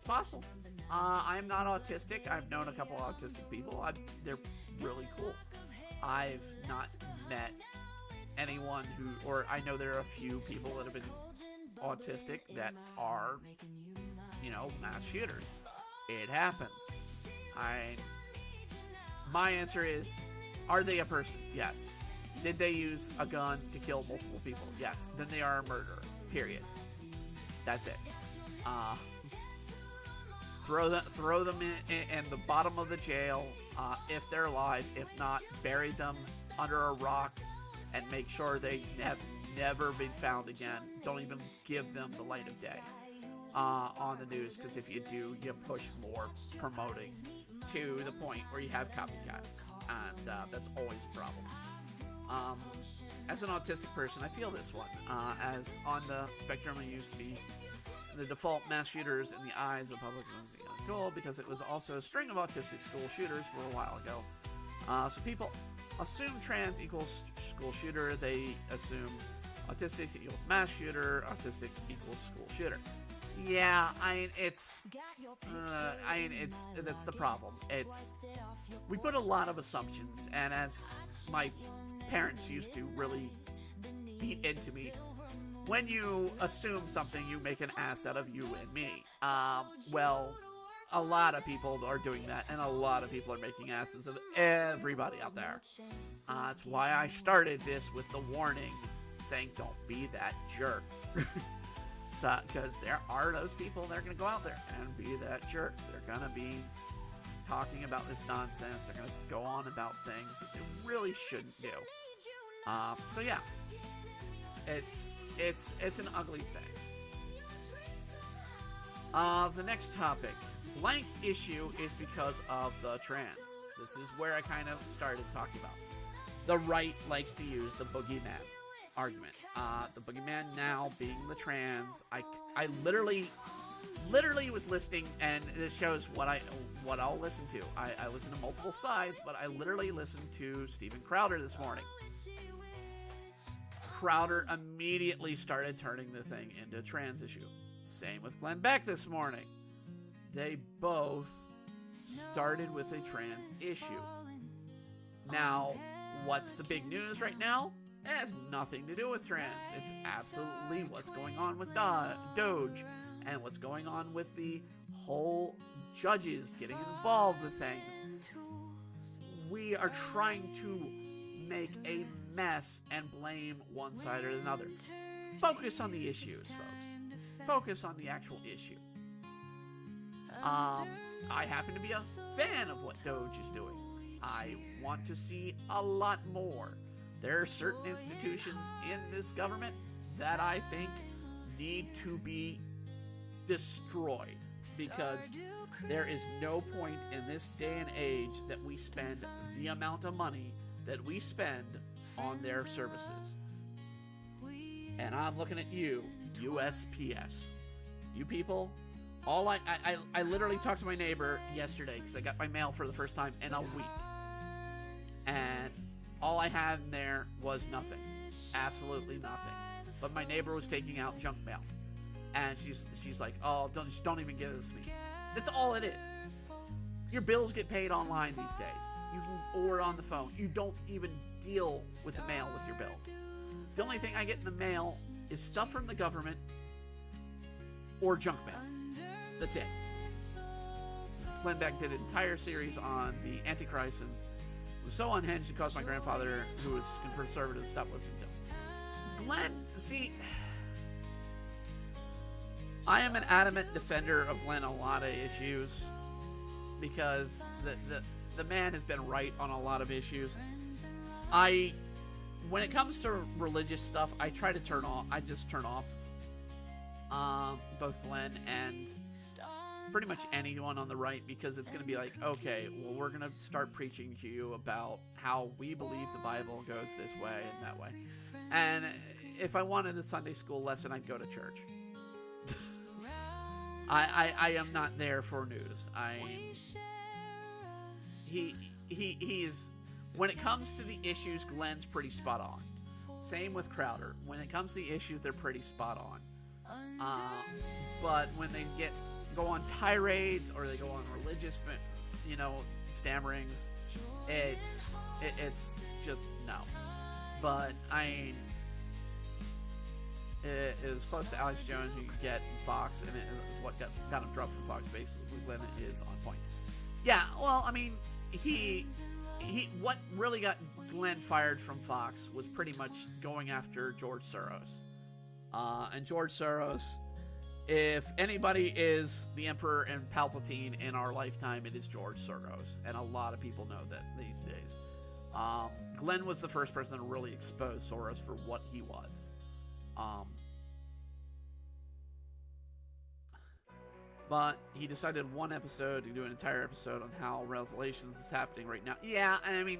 possible. I am not autistic. I've known a couple of autistic people. They're really cool. I've not met anyone or I know there are a few people that have been autistic that are, mass shooters. It happens. My answer is, are they a person? Yes. Did they use a gun to kill multiple people? Yes. Then they are a murderer. Period. That's it. Throw them in the bottom of the jail if they're alive. If not, bury them under a rock and make sure they have never been found again. Don't even give them the light of day on the news, because if you do, you push more promoting to the point where you have copycats, and that's always a problem. As an autistic person, I feel this one. As on the spectrum, I used to be the default mass shooters in the eyes of the public goal, because it was also a string of autistic school shooters for a while ago. So people assume trans equals school shooter. They assume autistic equals mass shooter. Autistic equals school shooter. Yeah, that's the problem. We put a lot of assumptions, and as my parents used to really beat into me, when you assume something, you make an ass out of you and me. Well, a lot of people are doing that, and a lot of people are making asses of everybody out there. That's why I started this with the warning, saying don't be that jerk. Because there are those people that are going to go out there and be that jerk. They're going to be talking about this nonsense. They're going to go on about things that they really shouldn't do. So yeah, it's an ugly thing. The next topic, blank issue, is because of the trans. This is where I kind of started talking about. The right likes to use the boogeyman argument. The boogeyman now being the trans. I literally was listening, and this shows what I'll listen to. I listen to multiple sides, but I literally listened to Steven Crowder this morning. Crowder immediately started turning the thing into a trans issue. Same with Glenn Beck this morning. They both started with a trans issue. Now, what's the big news right now? It has nothing to do with trans. It's absolutely what's going on with Doge, and what's going on with the whole judges getting involved with things. We are trying to make a mess and blame one side or another. Focus on the issues, folks. Focus on the actual issue. I happen to be a fan of what Doge is doing. I want to see a lot more. There are certain institutions in this government that I think need to be destroyed, because there is no point in this day and age that we spend the amount of money that we spend on their services. And I'm looking at you, USPS. You people, I literally talked to my neighbor yesterday because I got my mail for the first time in a week. And all I had in there was nothing. Absolutely nothing. But my neighbor was taking out junk mail. And she's like, oh, don't even give this to me. That's all it is. Your bills get paid online these days. You can order on the phone. You don't even deal with the mail with your bills. The only thing I get in the mail is stuff from the government or junk mail. That's it. Glenn Beck did an entire series on the Antichrist and was so unhinged it caused my grandfather, who was conservative, to stop listening to him. Glenn, see, I am an adamant defender of Glenn on a lot of issues, because the man has been right on a lot of issues. when it comes to religious stuff, I try to turn off. I just turn off both Glenn and pretty much anyone on the right, because it's going to be like, okay, well, we're going to start preaching to you about how we believe the Bible goes this way and that way. And if I wanted a Sunday school lesson, I'd go to church. I am not there for news. He's when it comes to the issues, Glenn's pretty spot on. Same with Crowder. When it comes to the issues, they're pretty spot on. But when they go on tirades or they go on religious, stammerings, it's just no. But as close to Alex Jones you can get in Fox, and it is what got him dropped from Fox. Basically, Glenn is on point. Yeah, well, I mean, what really got Glenn fired from Fox was pretty much going after George Soros. And George Soros, if anybody is the Emperor and Palpatine in our lifetime, it is George Soros. And a lot of people know that these days. Glenn was the first person to really expose Soros for what he was. But he decided one episode to do an entire episode on how Revelations is happening right now. Yeah, I mean,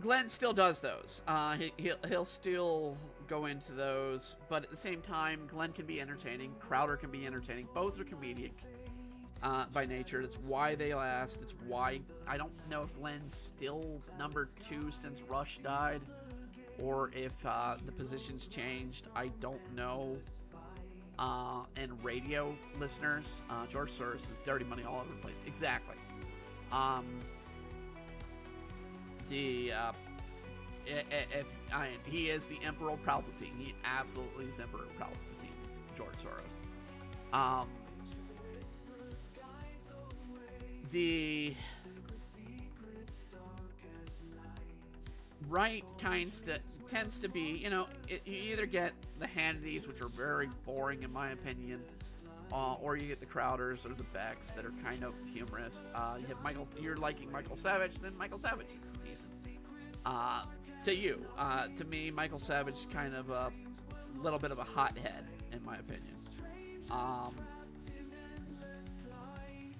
Glenn still does those. He'll still go into those, but at the same time, Glenn can be entertaining. Crowder can be entertaining. Both are comedic by nature. That's why they last. It's why I don't know if Glenn's still number 2 since Rush died, or if the position's changed. I don't know. And radio listeners, George Soros is dirty money all over the place. Exactly. He is the Emperor Palpatine. He absolutely is Emperor Palpatine. It's George Soros. The right tends to be, you either get the Hannitys, which are very boring in my opinion, or you get the Crowders or the Becks that are kind of humorous. You have you're liking Michael Savage, then Michael Savage is decent. To you. To me, Michael Savage is kind of a little bit of a hothead, in my opinion.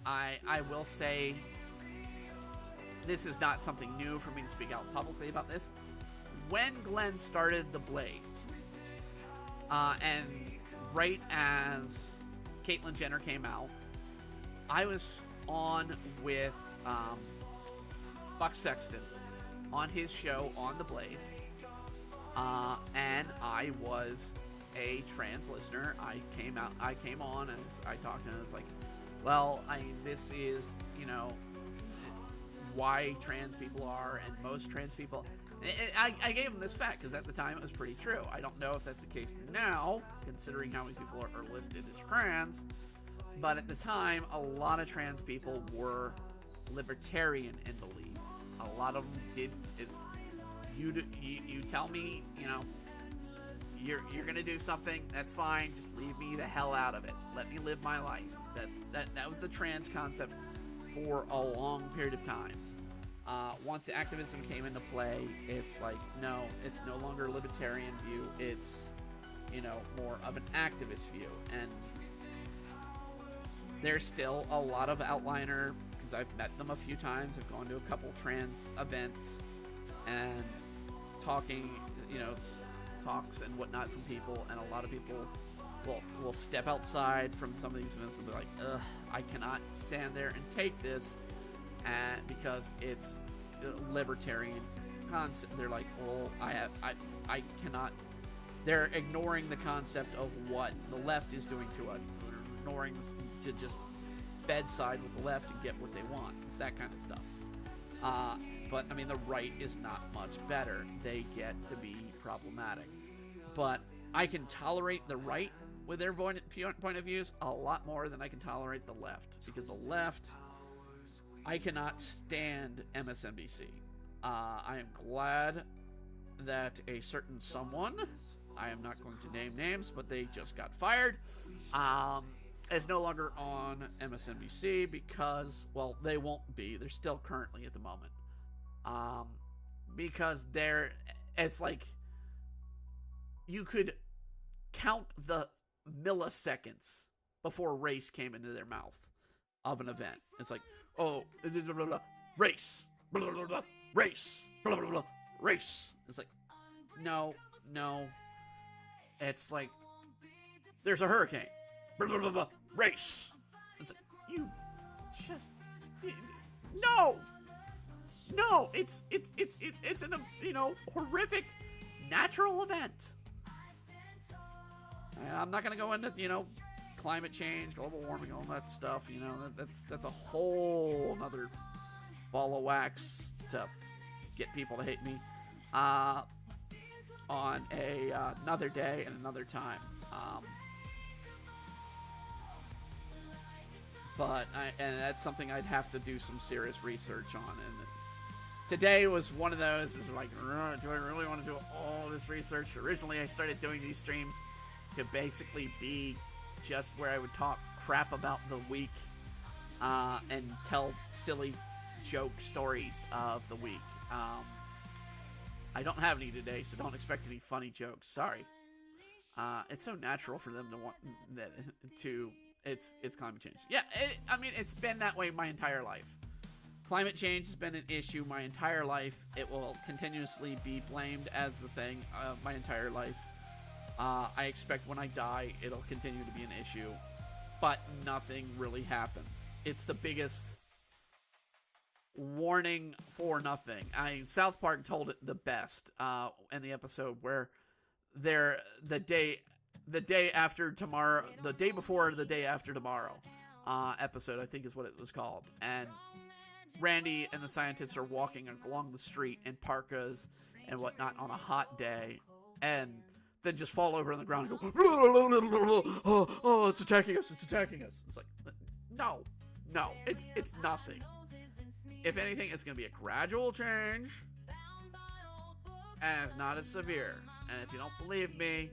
I will say, this is not something new for me to speak out publicly about this. When Glenn started The Blaze, and right as Caitlyn Jenner came out, I was on with Buck Sexton on his show on The Blaze, and I was a trans listener. I came on and I talked, and I was like, well, this is, why trans people are, and most trans people. I gave him this fact because at the time it was pretty true. I don't know if that's the case now, considering how many people are listed as trans, but at the time, a lot of trans people were libertarian in belief. A lot of them did. It's you tell me, you're gonna do something, that's fine. Just leave me the hell out of it. Let me live my life. That was the trans concept for a long period of time. Once activism came into play, it's like, no, it's no longer a libertarian view. It's, more of an activist view. And there's still a lot of outliner, because I've met them a few times. I've gone to a couple trans events and talking, talks and whatnot from people, and a lot of people will step outside from some of these events and be like, ugh, I cannot stand there and take this, because it's libertarian concept. They're like, well, I cannot. They're ignoring the concept of what the left is doing to us. They're ignoring to just bedside with the left and get what they want. It's that kind of stuff. But I mean, the right is not much better. They get to be problematic. But I can tolerate the right with their point of views a lot more than I can tolerate the left, because the left, I cannot stand MSNBC. I am glad that a certain someone, I am not going to name names, but they just got fired, is no longer on MSNBC because, well, they won't be. They're still currently at the moment. because it's like you could count the milliseconds before race came into their mouth of an event. It's like, oh, blah, blah, blah, race, blah, blah, blah, blah, race, blah, blah, blah, race. It's like, no. It's like, there's a hurricane, blah, blah, blah, blah, race. It's like, you just, no, it's an, horrific natural event. And I'm not going to go into, climate change, global warming, all that stuff. That's a whole nother ball of wax to get people to hate me on another day and another time. And that's something I'd have to do some serious research on. And today was one of those. Is like, do I really want to do all this research? Originally, I started doing these streams to basically be just where I would talk crap about the week and tell silly joke stories of the week. I don't have any today, so don't expect any funny jokes. Sorry. It's so natural for them to want that to. It's climate change. Yeah, it's been that way my entire life. Climate change has been an issue my entire life. It will continuously be blamed as the thing of my entire life. I expect when I die, it'll continue to be an issue, but nothing really happens. It's the biggest warning for nothing. South Park told it the best in the episode where the day after tomorrow, the day before the day after tomorrow episode, I think is what it was called. And Randy and the scientists are walking along the street in parkas and whatnot on a hot day, and then just fall over on the ground and go, oh, it's attacking us. It's like, no, it's nothing. If anything, it's going to be a gradual change, and it's not as severe. And if you don't believe me,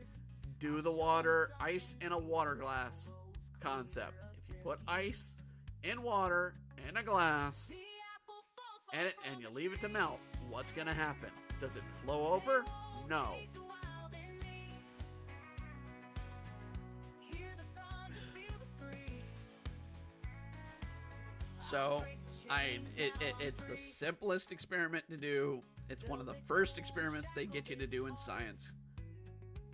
do the ice in a water glass concept. If you put ice in water in a glass and you leave it to melt, what's going to happen? Does it flow over? No. So, it's the simplest experiment to do. It's one of the first experiments they get you to do in science.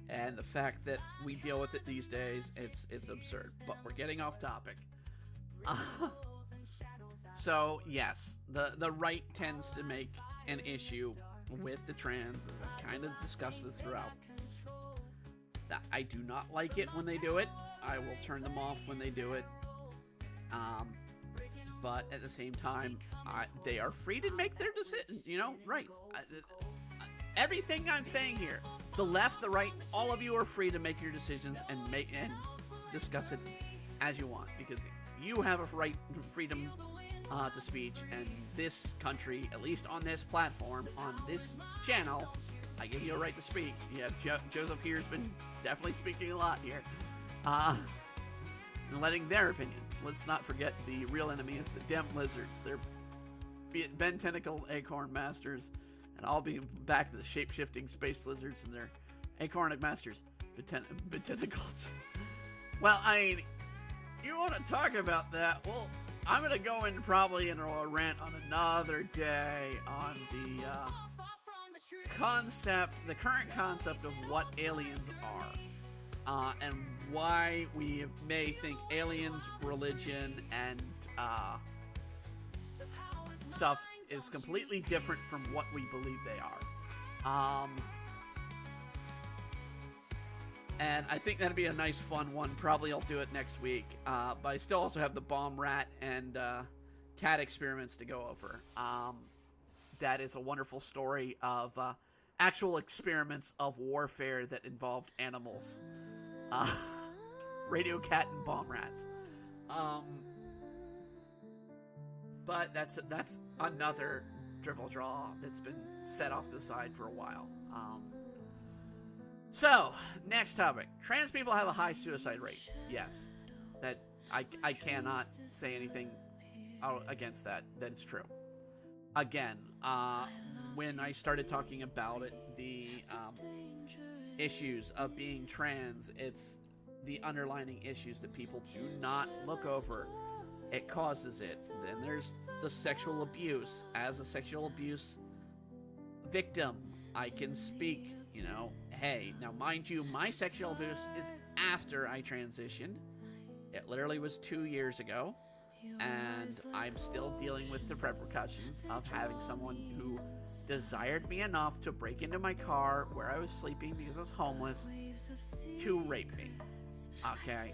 And the fact that we deal with it these days, it's absurd. But we're getting off topic. So, yes, the right tends to make an issue with the trans. I've kind of discussed this throughout. That I do not like it when they do it. I will turn them off when they do it. But at the same time, they are free to make their decisions. Right. Everything I'm saying here, the left, the right, all of you are free to make your decisions and discuss it as you want, because you have a freedom to speech, and this country, at least on this platform, on this channel, I give you a right to speak. Yeah, Joseph here's been definitely speaking a lot here, and letting their opinions. Let's not forget the real enemy is the Dem Lizards. They're Ben Tentacle Acorn Masters, and I'll be back to the shape-shifting space lizards and their acornic masters, Tentacles. Well, you want to talk about that? Well, I'm going to go probably into a rant on another day on the current concept of what aliens are, and why we may think aliens, religion, and stuff is completely different from what we believe they are. And I think that'd be a nice, fun one. Probably I'll do it next week. But I still also have the bomb rat and cat experiments to go over. That is a wonderful story of actual experiments of warfare that involved animals. Radio cat and bomb rats. But that's another drivel draw that's been set off to the side for a while. So, next topic. Trans people have a high suicide rate. Yes. I cannot say anything against that. That is true. again, when I started talking about it, the issues of being trans, it's the underlining issues that people do not look over. It causes it. Then there's the sexual abuse. As a sexual abuse victim, I can speak, you know, hey, now mind you, my sexual abuse is after I transitioned. It literally was 2 years ago, and I'm still dealing with the repercussions of having someone who desired me enough to break into my car where I was sleeping because I was homeless to rape me. Okay?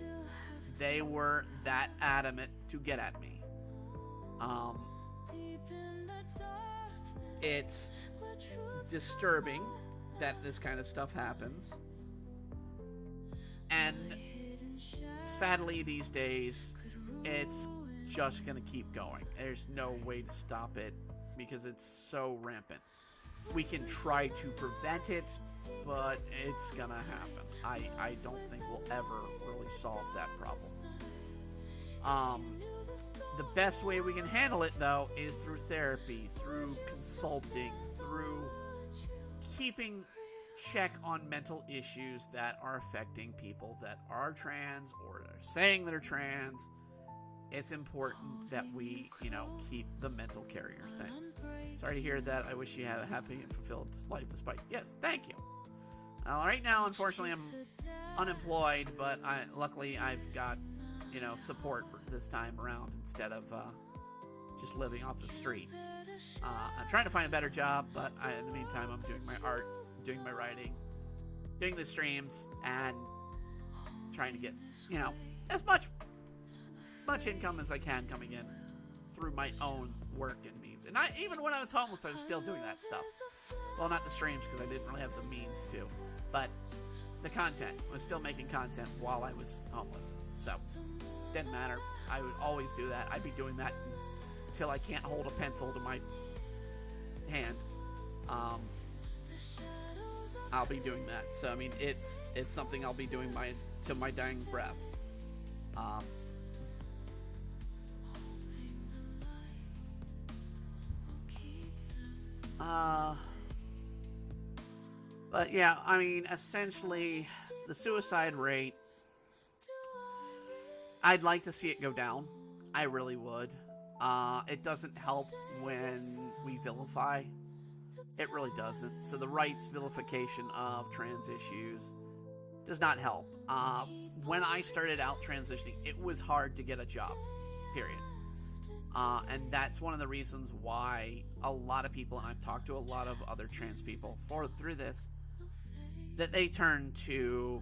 They were that adamant to get at me. It's disturbing that this kind of stuff happens. And sadly these days, it's just gonna keep going. There's no way to stop it because it's so rampant. We can try to prevent it, but it's gonna happen. I don't think we'll ever really solve that problem. The best way we can handle it, though, is through therapy, through consulting, through keeping check on mental issues that are affecting people that are trans or are saying they're trans. It's important that we, you know, keep the mental carrier thing. Sorry to hear that. I wish you had a happy and fulfilled life despite. Yes, thank you. Right now, unfortunately, I'm unemployed, but luckily I've got, you know, support this time around instead of just living off the street. I'm trying to find a better job, but in the meantime, I'm doing my art, doing my writing, doing the streams, and trying to get, you know, as much income as I can coming in through my own work and means. And even when I was homeless, I was still doing that stuff. Well, not the streams because I didn't really have the means to, but the content. I was still making content while I was homeless. So, didn't matter. I would always do that. I'd be doing that until I can't hold a pencil to my hand. I'll be doing that. So, I mean, it's something I'll be doing to my dying breath. But yeah, I mean, essentially, the suicide rate, I'd like to see it go down. I really would. It doesn't help when we vilify. It really doesn't. So the rights vilification of trans issues does not help. When I started out transitioning, it was hard to get a job, period. And that's one of the reasons why a lot of people, and I've talked to a lot of other trans people through this, that they turn to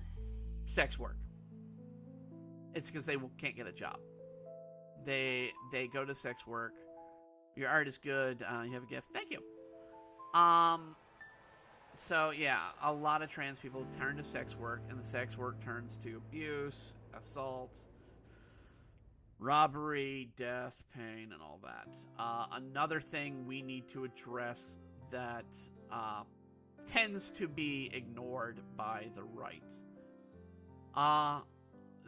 sex work. It's because they can't get a job. They go to sex work. Your art is good. You have a gift. Thank you. So yeah, a lot of trans people turn to sex work, and the sex work turns to abuse, assault, robbery, death, pain, and all that. Another thing we need to address that tends to be ignored by the right.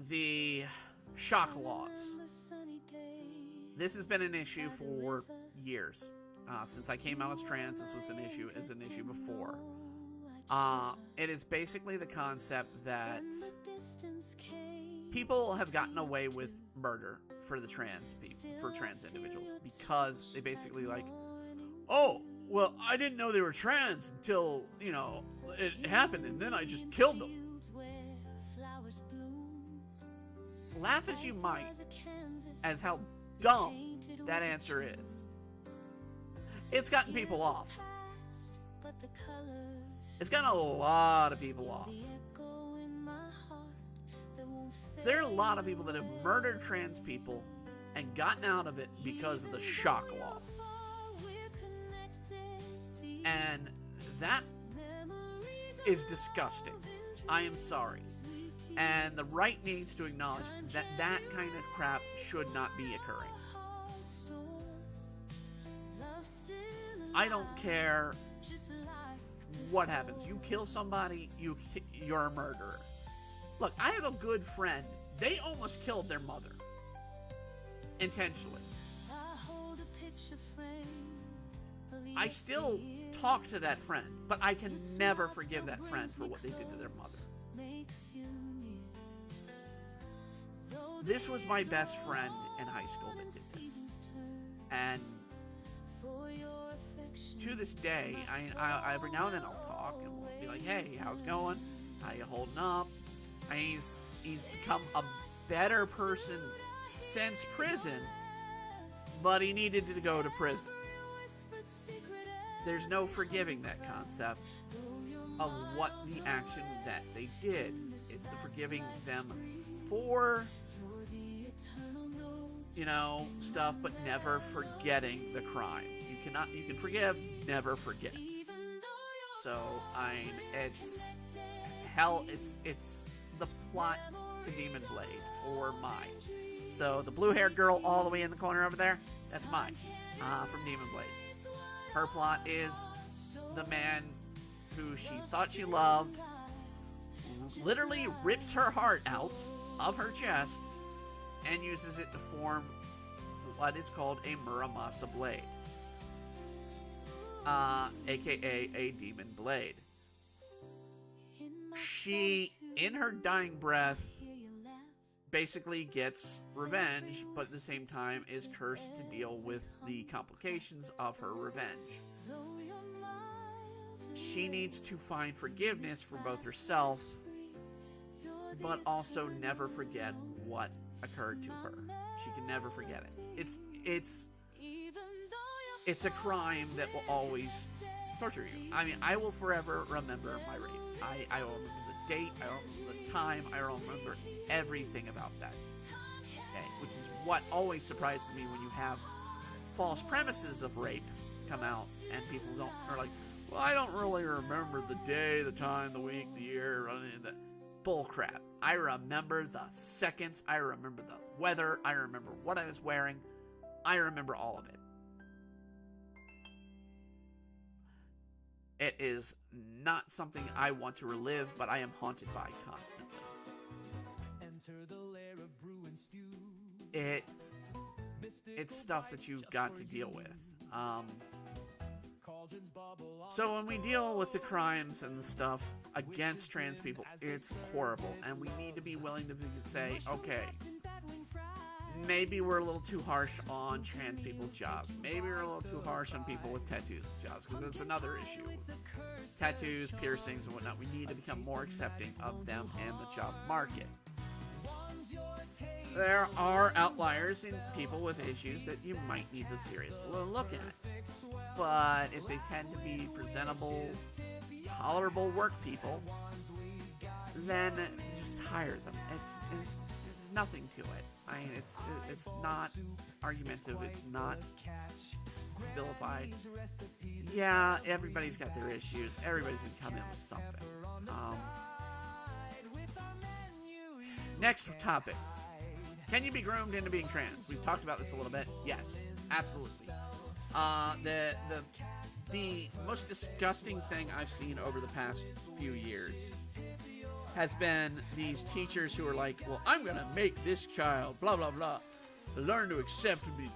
The shock laws. This has been an issue for years. Since I came out as trans, this was an issue before. It is basically the concept that people have gotten away with murder for the trans people, for trans individuals, because they basically like, oh, well, I didn't know they were trans until, you know, it happened, and then I just killed them. Laugh as you might as how dumb that answer is. It's gotten people off. It's gotten a lot of people off. So there are a lot of people that have murdered trans people and gotten out of it because of the shock law. And that is disgusting. I am sorry. And the right needs to acknowledge that that kind of crap should not be occurring. I don't care what happens. You kill somebody, you're a murderer. Look, I have a good friend. They almost killed their mother. Intentionally. I still talk to that friend, but I can never forgive that friend for what they did to their mother. This was my best friend in high school that did this. And to this day, I every now and then I'll talk and we'll be like, hey, how's it going? How you holding up? And he's become a better person since prison, but he needed to go to prison. There's no forgiving that concept of what the action that they did. It's the forgiving them for, stuff, but never forgetting the crime. You can forgive, never forget. So, it's the plot to Demon Blade for mine. So, the blue-haired girl all the way in the corner over there, that's mine, from Demon Blade. Her plot is the man who she thought she loved literally rips her heart out of her chest and uses it to form what is called a Muramasa blade, aka a demon blade. She, in her dying breath, basically gets revenge, but at the same time is cursed to deal with the complications of her revenge. She needs to find forgiveness for both herself, but also never forget what occurred to her. She can never forget it. It's a crime that will always torture you. I mean, I will forever remember my rape. I will remember the date, I will remember the time, I will remember everything about that. Okay? Which is what always surprises me when you have false premises of rape come out and people are like, well, I don't really remember the day, the time, the week, the year, the bull crap. I remember the seconds, I remember the weather, I remember what I was wearing, I remember all of it. It is not something I want to relive, but I am haunted by constantly. It's stuff that you've got to deal with. So when we deal with the crimes and the stuff against trans people, it's horrible. And we need to be willing to say, okay, maybe we're a little too harsh on trans people's jobs. Maybe we're a little too harsh on people with tattoos jobs, because that's another issue. Tattoos, piercings, and whatnot. We need to become more accepting of them and the job market. There are outliers in people with issues that you might need to seriously look at. But if they tend to be presentable, tolerable work people, then just hire them. It's nothing to it. I mean, it's not argumentative. It's not vilified. Yeah, everybody's got their issues. Everybody's gonna come in with something. Next topic. Can you be groomed into being trans? We've talked about this a little bit. Yes, absolutely. The most disgusting thing I've seen over the past few years has been these teachers who are like, well, I'm going to make this child, blah, blah, blah, learn to accept me,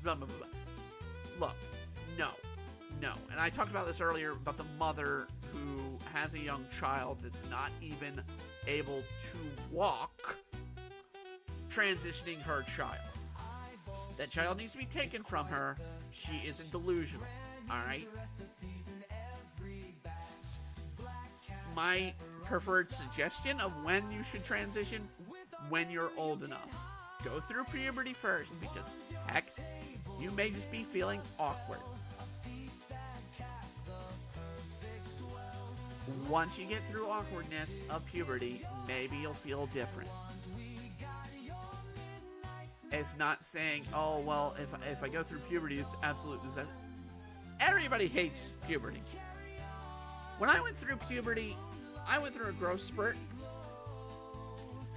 blah, blah, blah. Look, no. And I talked about this earlier about the mother who has a young child that's not even able to walk, transitioning her child. That child needs to be taken from her. She isn't delusional. Alright? My preferred suggestion of when you should transition, when you're old enough. Go through puberty first, because, heck, you may just be feeling awkward. Once you get through awkwardness of puberty, maybe you'll feel different. It's not saying, oh, well, if I go through puberty, it's absolute disaster. Everybody hates puberty. When I went through puberty, I went through a growth spurt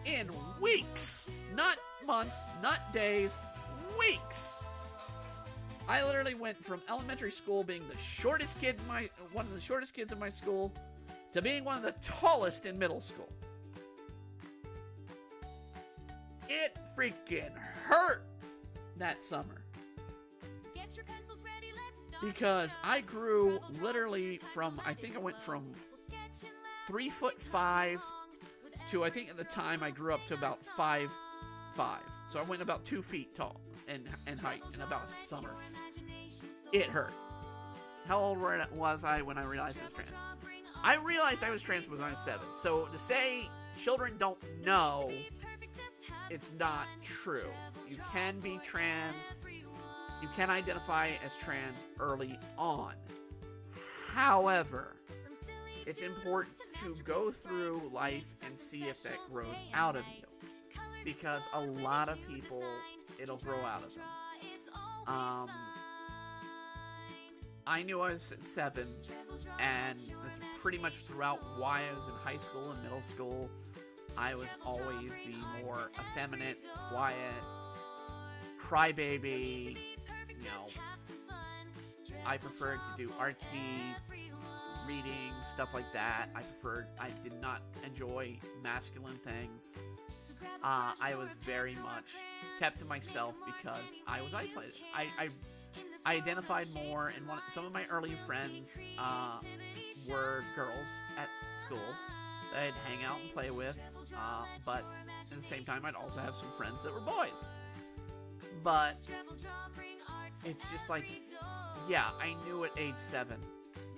in weeks. Not months, not days, weeks. I literally went from elementary school being the shortest kid one of the shortest kids in my school to being one of the tallest in middle school. It freaking hurt that summer. Get your pencils ready, let's Because I grew literally from, I think I went from 3'5" to, I think at the time I grew up to about 5'5". So I went about 2 feet tall in height in about a summer. It hurt. How old was I when I realized I was trans? I realized I was trans when I was 7. So to say children don't know, it's not true. You can be trans. You can identify as trans early on. However, it's important to go through life and see if that grows out of you. Because a lot of people, it'll grow out of them. I knew I was at 7, and that's pretty much throughout why I was in high school and middle school. I was always the more effeminate, quiet, crybaby, you know. I preferred to do artsy reading, stuff like that. I did not enjoy masculine things. I was very much kept to myself because I was isolated. I identified more, and some of my early friends were girls at school that I'd hang out and play with, but at the same time I'd also have some friends that were boys. But it's just like, yeah, I knew at age 7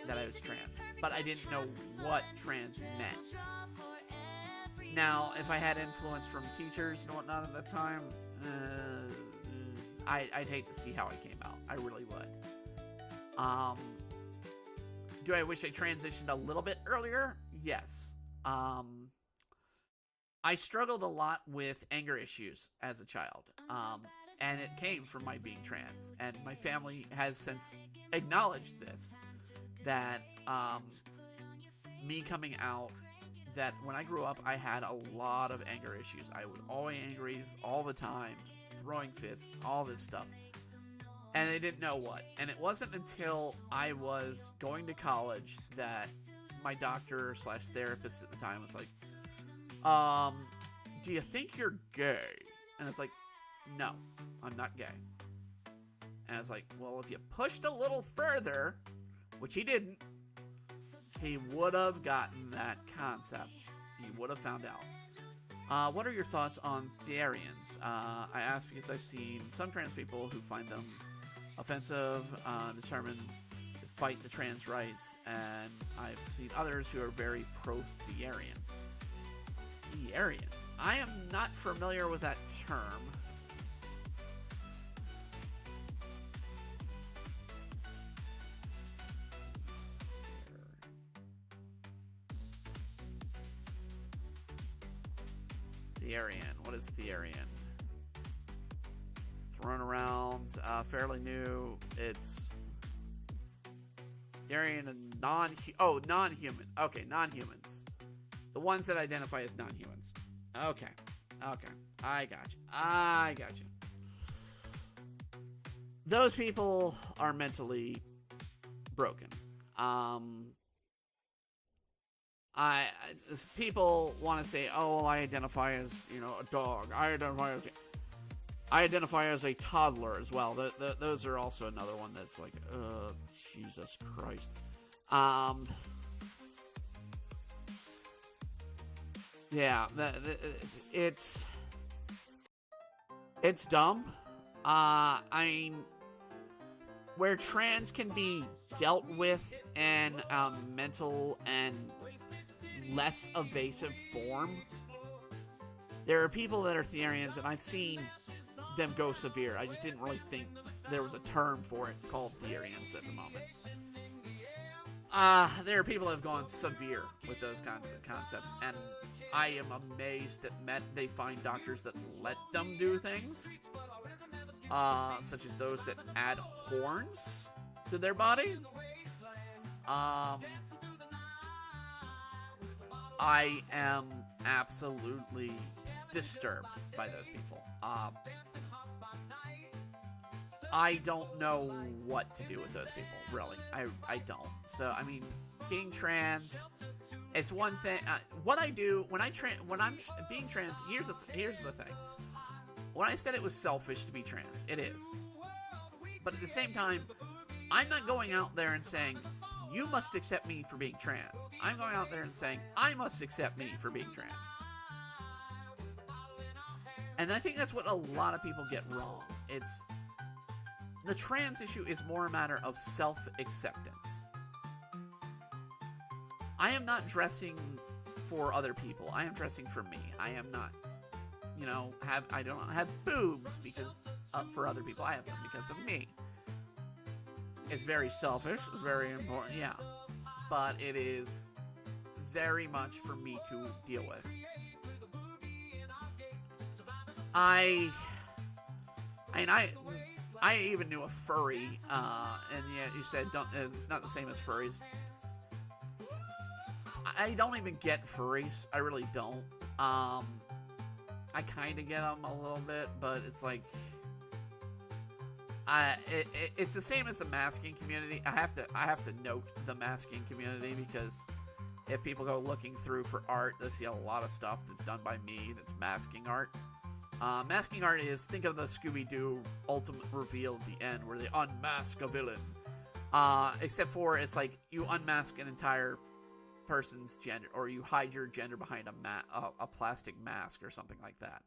that I was trans, but I didn't know what trans meant. Now, if I had influence from teachers and whatnot at the time, I'd hate to see how I came out. I really would. Do I wish I transitioned a little bit earlier? Yes. I struggled a lot with anger issues as a child. And it came from my being trans. And my family has since acknowledged this. That me coming out, that when I grew up, I had a lot of anger issues. I was always angry all the time, throwing fits, all this stuff. And I didn't know what. And it wasn't until I was going to college that my doctor / therapist at the time was like, do you think you're gay? And it's like, no, I'm not gay. And I was like, well, if you pushed a little further, which he didn't, he would have gotten that concept. He would have found out. What are your thoughts on Therians? I ask because I've seen some trans people who find them offensive, determined to fight the trans rights, and I've seen others who are very pro-Therian. Therian? I am not familiar with that term. Therian. What is Therian? Thrown around, fairly new. It's Therian and non-human. Okay, non-humans. The ones that identify as non-humans. Okay. I got you. Those people are mentally broken. People want to say, oh, well, I identify as, a dog. I identify as a toddler as well. Those are also another one that's like, Jesus Christ. Yeah, it's dumb. I mean, where trans can be dealt with in a mental and less evasive form, there are people that are Therians, and I've seen them go severe. I just didn't really think there was a term for it called Therians at the moment. There are people that have gone severe with those concepts, and I am amazed that they find doctors that let them do things, such as those that add horns to their body. I am absolutely disturbed by those people. I don't know what to do with those people, really. I don't. So, I mean, being trans, it's one thing. What I do when I'm being trans, here's the thing. When I said it was selfish to be trans, it is. But at the same time, I'm not going out there and saying, you must accept me for being trans. I'm going out there and saying, I must accept me for being trans. And I think that's what a lot of people get wrong. It's the trans issue is more a matter of self-acceptance. I am not dressing for other people. I am dressing for me. I am not, you know, I don't have boobs because for other people. I have them because of me. It's very selfish. It's very important, yeah. But it is very much for me to deal with. I even knew a furry, and yeah, you said it's not the same as furries. I don't even get furries. I really don't. I kind of get them a little bit, but it's like, it's the same as the masking community. I have to note the masking community because if people go looking through for art, they see a lot of stuff that's done by me that's masking art. Masking art is, think of the Scooby-Doo ultimate reveal at the end where they unmask a villain. Except for it's like you unmask an entire person's gender, or you hide your gender behind a plastic mask or something like that.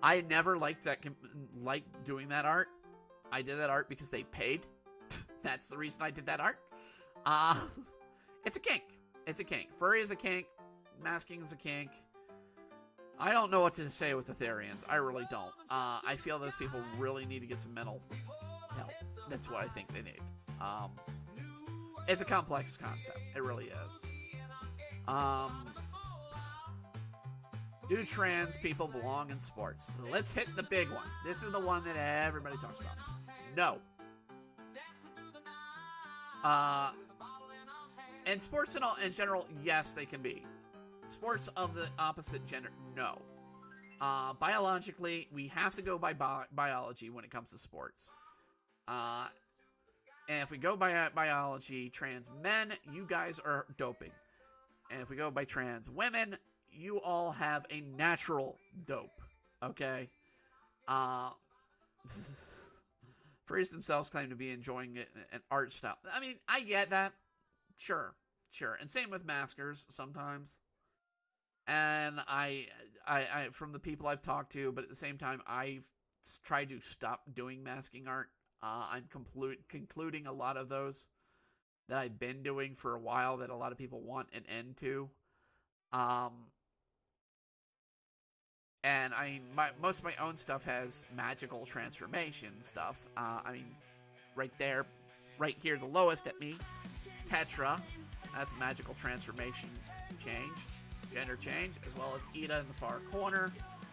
I never liked doing that art. I did that art because they paid. That's the reason I did that art. It's a kink. It's a kink. Furry is a kink. Masking is a kink. I don't know what to say with Ethereans. I really don't. I feel those people really need to get some mental help. That's what I think they need. It's a complex concept. It really is. Do trans people belong in sports? So let's hit the big one. This is the one that everybody talks about. No. And sports in general, yes, they can be. Sports of the opposite gender, no. Biologically, we have to go by biology when it comes to sports. And if we go by biology, trans men, you guys are doping. And if we go by trans women, you all have a natural dope. Okay? Furries themselves claim to be enjoying an art style. I mean, I get that. Sure. And same with maskers sometimes. And I from the people I've talked to, but at the same time, I've tried to stop doing masking art. I'm concluding a lot of those that I've been doing for a while that a lot of people want an end to. And most of my own stuff has magical transformation stuff. I mean, right here, the lowest at me is Tetra. That's magical transformation gender change, as well as Ida in the far corner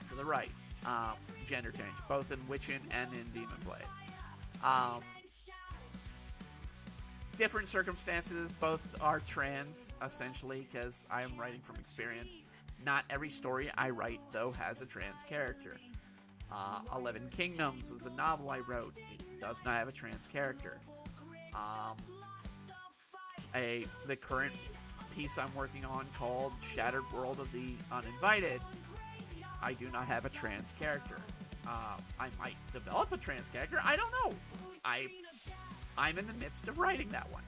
to the right. Gender change, both in Witchin and in Demon Blade. Different circumstances, both are trans, essentially, because I am writing from experience. Not every story I write, though, has a trans character. 11 Kingdoms was a novel I wrote. It does not have a trans character. The current piece I'm working on called Shattered World of the Uninvited, I do not have a trans character. I might develop a trans character. I don't know. I'm in the midst of writing that one.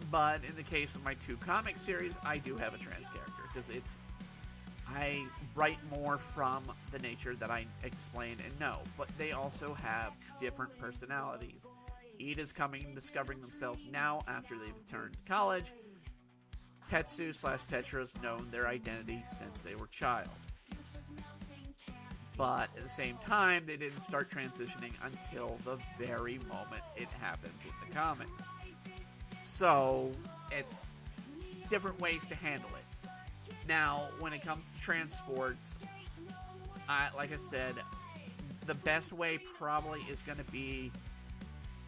But in the case of my 2 comic series, I do have a trans character because I write more from the nature that I explain and know, but they also have different personalities. Ida's discovering themselves now after they've returned to college. Tetsu/Tetra's known their identity since they were child. But at the same time, they didn't start transitioning until the very moment it happens in the comics. So, it's different ways to handle it. Now, when it comes to trans sports, like I said, the best way probably is going to be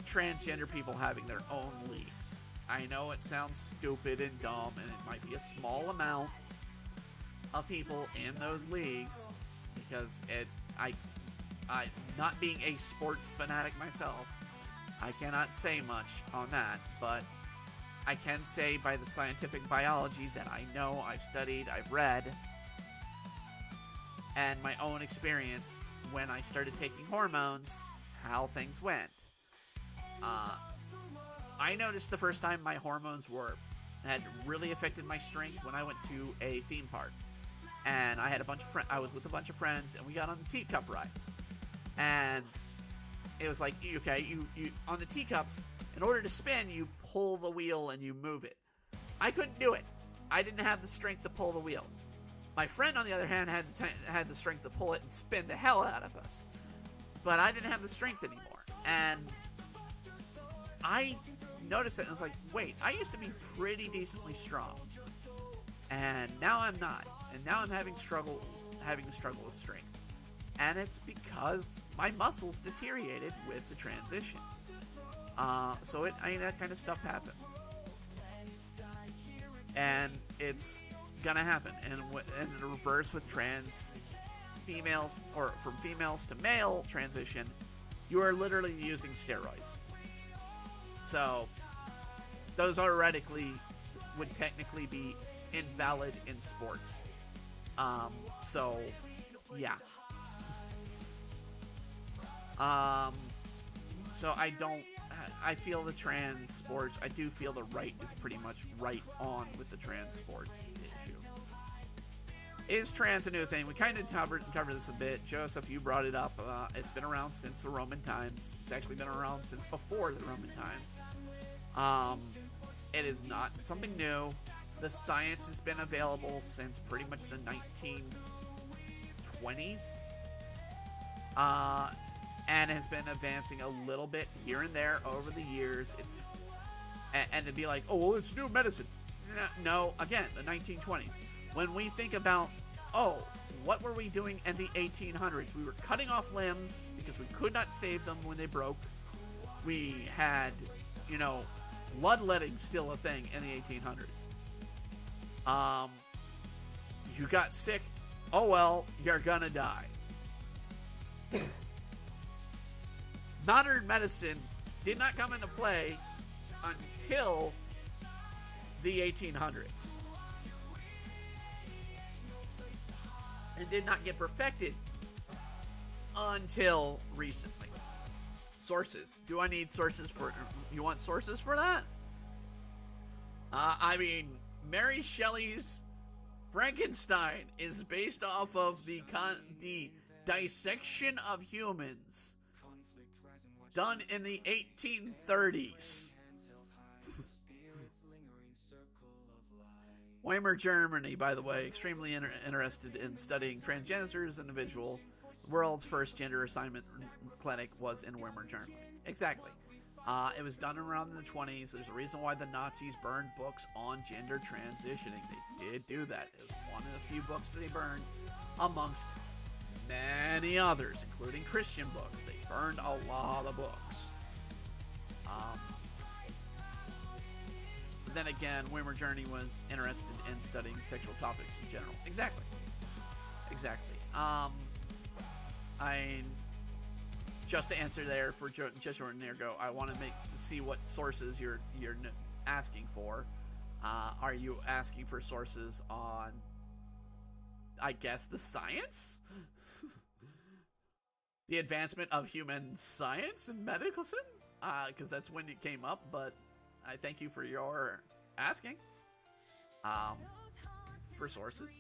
transgender people having their own leagues. I know it sounds stupid and dumb, and it might be a small amount of people in those leagues, because I not being a sports fanatic myself, I cannot say much on that, but I can say by the scientific biology that I know, I've studied, I've read, and my own experience when I started taking hormones how things went. I noticed the first time my hormones had really affected my strength when I went to a theme park, and I had I was with a bunch of friends, and we got on the teacup rides, and it was like, okay, you on the teacups, in order to spin, you pull the wheel and you move it. I couldn't do it. I didn't have the strength to pull the wheel. My friend, on the other hand, had the strength to pull it and spin the hell out of us. But I didn't have the strength anymore. And I noticed it and was like, wait, I used to be pretty decently strong. And now I'm not. And now I'm having to struggle with strength. And it's because my muscles deteriorated with the transition. So that kind of stuff happens. And it's gonna happen. And in the reverse with trans females, or from females to male transition, you are literally using steroids. So those theoretically would technically be invalid in sports. So yeah. So I feel the trans sports, I do feel the right is pretty much right on with the trans sports issue. Is trans a new thing? We kind of covered this a bit. Joseph, you brought it up. It's been around since the Roman times. It's actually been around since before the Roman times. It is not something new. The science has been available since pretty much the 1920s. And has been advancing a little bit here and there over the years. And to be like, oh, well, it's new medicine. No, again, the 1920s. When we think about, oh, what were we doing in the 1800s? We were cutting off limbs because we could not save them when they broke. We had, bloodletting still a thing in the 1800s. You got sick. Oh, well, you're gonna die. Modern medicine did not come into place until the 1800s. And did not get perfected until recently. Sources. Do I need sources for... You want sources for that? Mary Shelley's Frankenstein is based off of the dissection of humans done in the 1830s. Weimar, Germany, by the way, extremely interested in studying transgenders individual. The world's first gender assignment clinic was in Weimar, Germany. Exactly. It was done around the 20s. There's a reason why the Nazis burned books on gender transitioning. They did do that. It was one of the few books they burned amongst many others, including Christian books. They burned a lot of books. Then again, Weimar Journey was interested in studying sexual topics in general. Exactly. Just to answer there for just short ago, I want to see what sources you're asking for. Are you asking for sources on, I guess, the science? The advancement of human science and medicine? Because that's when it came up, but I thank you for your asking for sources.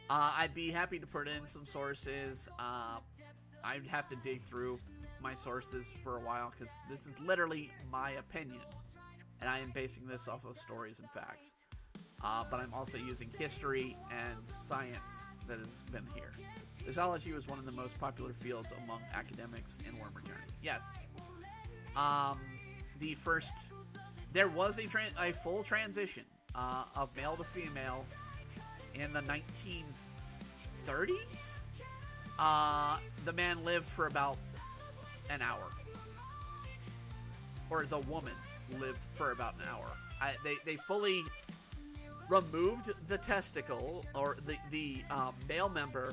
I'd be happy to put in some sources. I'd have to dig through my sources for a while because this is literally my opinion, and I am basing this off of stories and facts. But I'm also using history and science that has been here. Sociology was one of the most popular fields among academics in Weimar Germany. Yes. There was a full transition of male to female in the 1930s. The man lived for about an hour. Or the woman lived for about an hour. They fully removed the testicle, or the male member,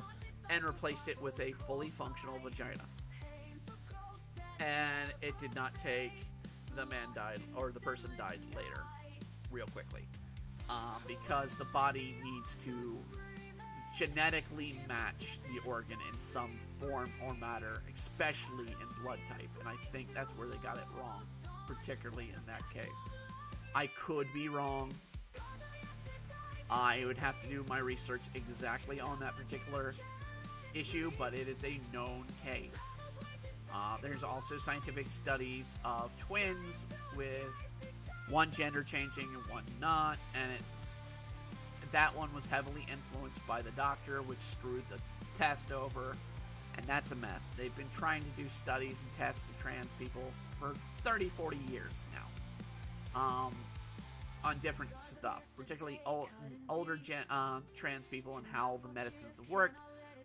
and replaced it with a fully functional vagina. And it did not take... The man died, or the person died later, real quickly, because the body needs to genetically match the organ in some form or matter, especially in blood type. And I think that's where they got it wrong, particularly in that case. I could be wrong. I would have to do my research exactly on that particular issue, but it is a known case. There's also scientific studies of twins with one gender changing and one not, and that one was heavily influenced by the doctor, which screwed the test over, and that's a mess. They've been trying to do studies and tests of trans people for 30, 40 years now, on different stuff, particularly older trans people and how the medicines have worked.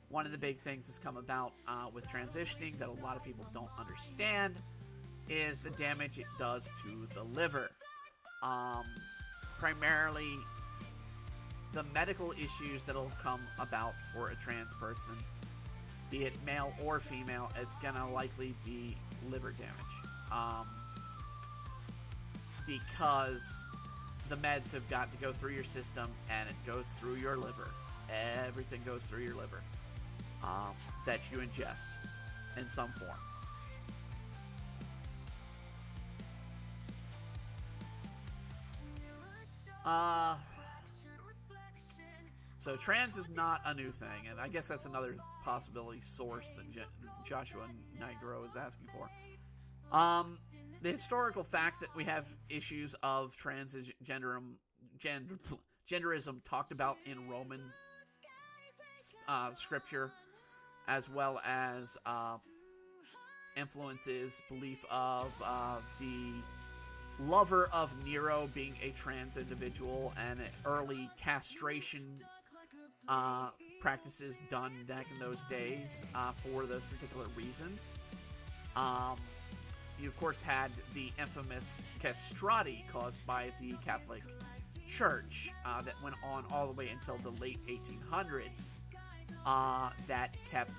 One of the big things that's come about with transitioning that a lot of people don't understand is the damage it does to the liver. Primarily, the medical issues that'll come about for a trans person, be it male or female, it's gonna likely be liver damage. Because the meds have got to go through your system, and it goes through your liver. Everything goes through your liver that you ingest in some form. So trans is not a new thing, and I guess that's another possibility source that Joshua Nigro is asking for. The historical fact that we have issues of genderism talked about in Roman scripture, as well as influences belief of the lover of Nero being a trans individual, and early castration practices done back in those days for those particular reasons. You, of course, had the infamous castrati caused by the Catholic Church that went on all the way until the late 1800s, that kept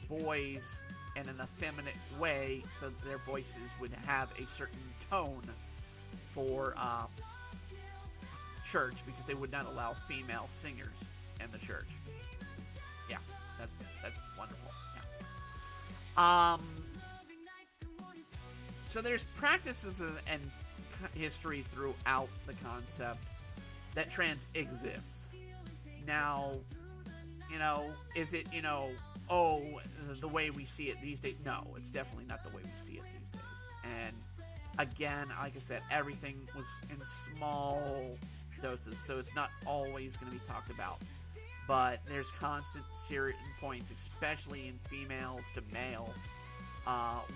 boys in an effeminate way so that their voices would have a certain tone for church, because they would not allow female singers in the church. Yeah, that's wonderful. Yeah. So there's practices and history throughout the concept that trans exists. Now, is it, the way we see it these days? No, it's definitely not the way we see it these days. And again, like I said, everything was in small doses, so it's not always going to be talked about. But there's constant certain points, especially in females to male,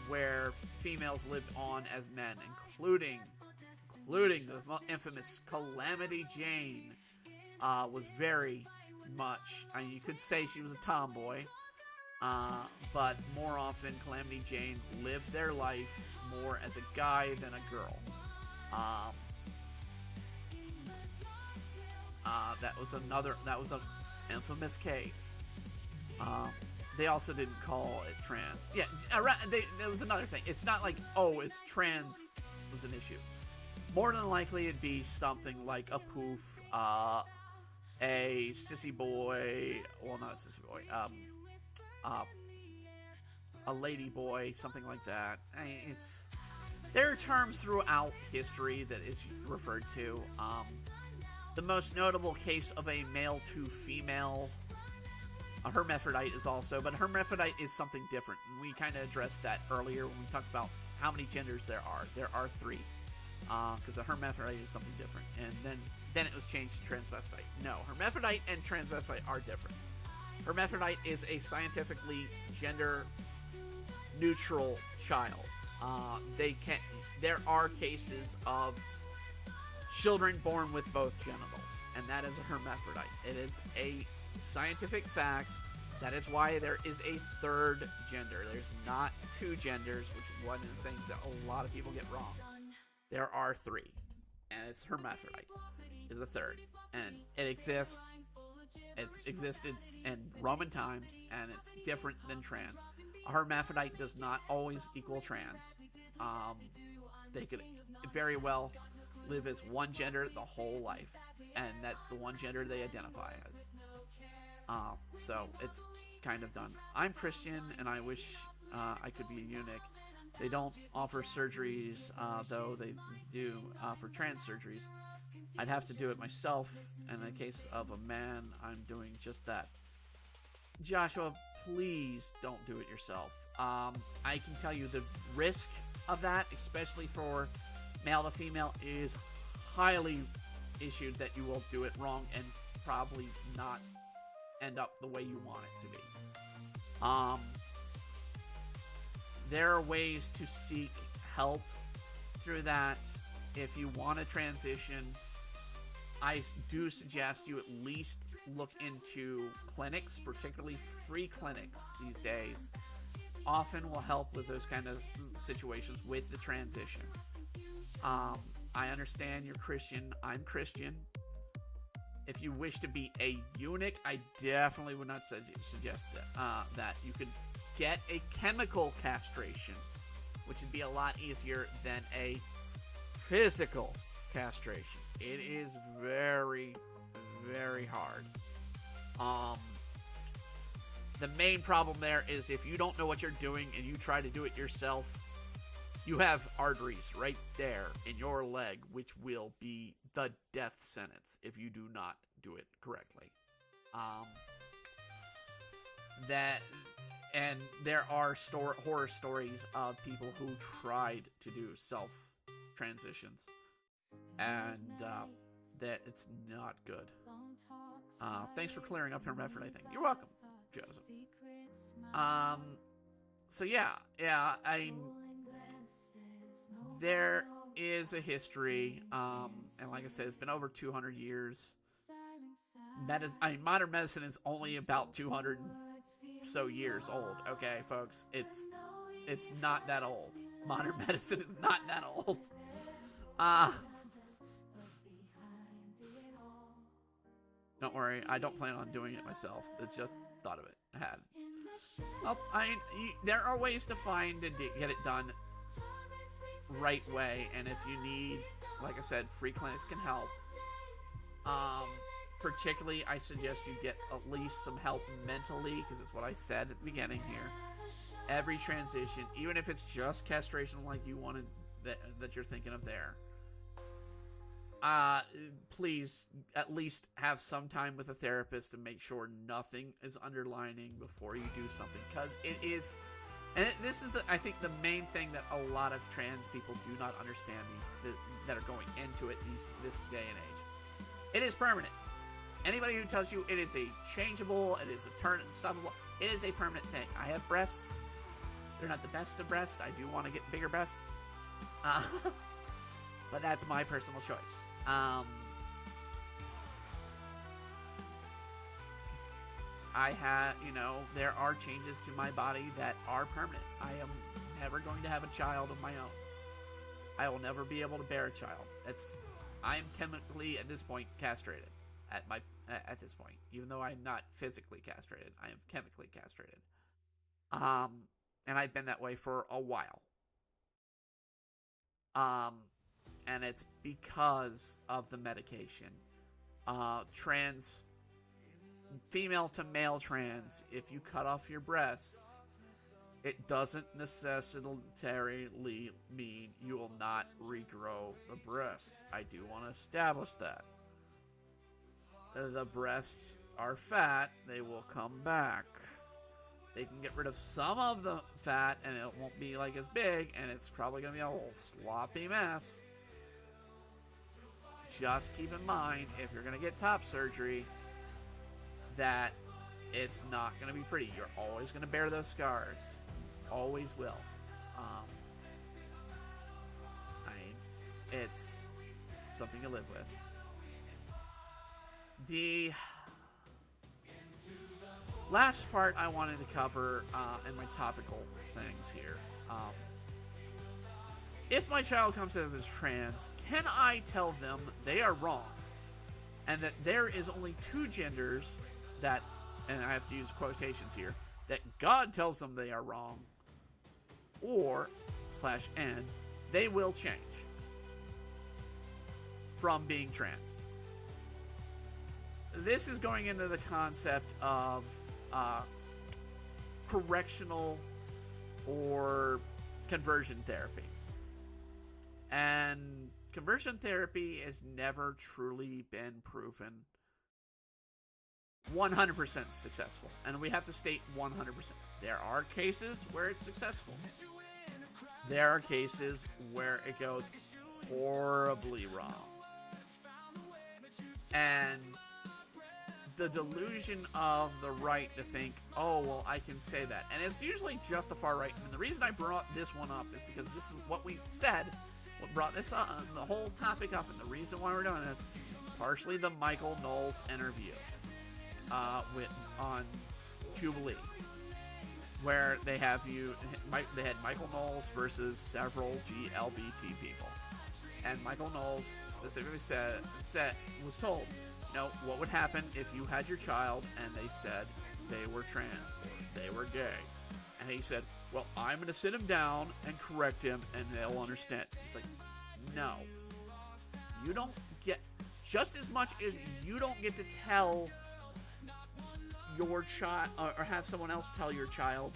where females lived on as men, including the infamous Calamity Jane, was very much, you could say she was a tomboy, but more often Calamity Jane lived their life more as a guy than a girl. That was an infamous case. They also didn't call it trans. Yeah, there was another thing. It's not like, it's trans was an issue. More than likely, it'd be something like a poof, a sissy boy, well, not a sissy boy, a lady boy, something like that. There are terms throughout history that is referred to. The most notable case of a male to female, a hermaphrodite is also, but hermaphrodite is something different, and we kind of addressed that earlier when we talked about how many genders there are. There are 3, because a hermaphrodite is something different, and then it was changed to transvestite. No, hermaphrodite and transvestite are different. Hermaphrodite is a scientifically gender neutral child. There are cases of children born with both genitals, and that is a hermaphrodite. It is a scientific fact. That is why there is a 3rd gender. There's not 2 genders, which is one of the things that a lot of people get wrong. There are 3, and it's hermaphrodite is the 3rd, and it exists. It's existed in Roman times, and it's different than trans. A hermaphrodite does not always equal trans. They could very well live as one gender the whole life, and that's the one gender they identify as. So it's kind of done. I'm Christian, and I wish I could be a eunuch. They don't offer surgeries, though they do for trans surgeries. I'd have to do it myself. In the case of a man, I'm doing just that. Joshua, please don't do it yourself. I can tell you the risk of that, especially for male to female, is highly issued that you will do it wrong and probably not end up the way you want it to be. There are ways to seek help through that. If you want to transition, I do suggest you at least look into clinics, particularly free clinics these days. Often will help with those kind of situations with the transition. I understand you're Christian. I'm Christian. If you wish to be a eunuch, I definitely would not suggest that. You could get a chemical castration, which would be a lot easier than a physical castration. It is very, very hard. The main problem there is if you don't know what you're doing and you try to do it yourself, you have arteries right there in your leg, which will be the death sentence if you do not do it correctly. And there are horror stories of people who tried to do self transitions, and that it's not good. Thanks for clearing up your Medford, I think. You're welcome, Joseph. So yeah, there is a history, and like I said, it's been over 200 years. Modern medicine is only about 200 so years old. Okay, folks, it's not that old. Modern medicine is not that old. Don't worry, I don't plan on doing it myself. It's just thought of it. I had. Well, there are ways to find and get it done right way, and if you need, like I said, free clinics can help. Particularly, I suggest you get at least some help mentally, because it's what I said at the beginning here. Every transition, even if it's just castration like you wanted, that you're thinking of there, please at least have some time with a therapist to make sure nothing is underlining before you do something, because it is. And this is, I think, the main thing that a lot of trans people do not understand, that are going into it this day and age. It is permanent. Anybody who tells you it is a changeable, it is a turn and stuffable, it is a permanent thing. I have breasts. They're not the best of breasts. I do want to get bigger breasts. But that's my personal choice. There are changes to my body that are permanent. I am never going to have a child of my own. I will never be able to bear a child. I am chemically, at this point, castrated. At this point, even though I'm not physically castrated, I am chemically castrated. And I've been that way for a while. And it's because of the medication. Female to male trans, if you cut off your breasts, it doesn't necessarily mean you will not regrow the breasts. I do want to establish that. The breasts are fat, they will come back. They can get rid of some of the fat and it won't be like as big, and it's probably going to be a whole sloppy mess. Just keep in mind, if you're going to get top surgery, that it's not going to be pretty. You're always going to bear those scars. Always will. It's something to live with. The last part I wanted to cover in my topical things here. If my child comes as trans, can I tell them they are wrong? And that there is only two genders that, and I have to use quotations here, that God tells them they are wrong, or /and they will change from being trans. this is going into the concept of correctional or conversion therapy. And conversion therapy has never truly been proven 100% successful. And we have to state 100%. There are cases where it's successful. There are cases where it goes horribly wrong. And the delusion of the right to think, oh, well, I can say that. And it's usually just the far right. And the reason I brought this one up is because this is what we said, what brought this up, the whole topic up, and the reason why we're doing this, partially the Michael Knowles interview on Jubliee, where they had Michael Knowles versus several GBLT people. And Michael Knowles specifically was told, you know, what would happen if you had your child and they said they were trans or they were gay. And he said, well, I'm going to sit him down and correct him and they'll understand. It's like, no. You don't get, just as much as you don't get to tell your child or have someone else tell your child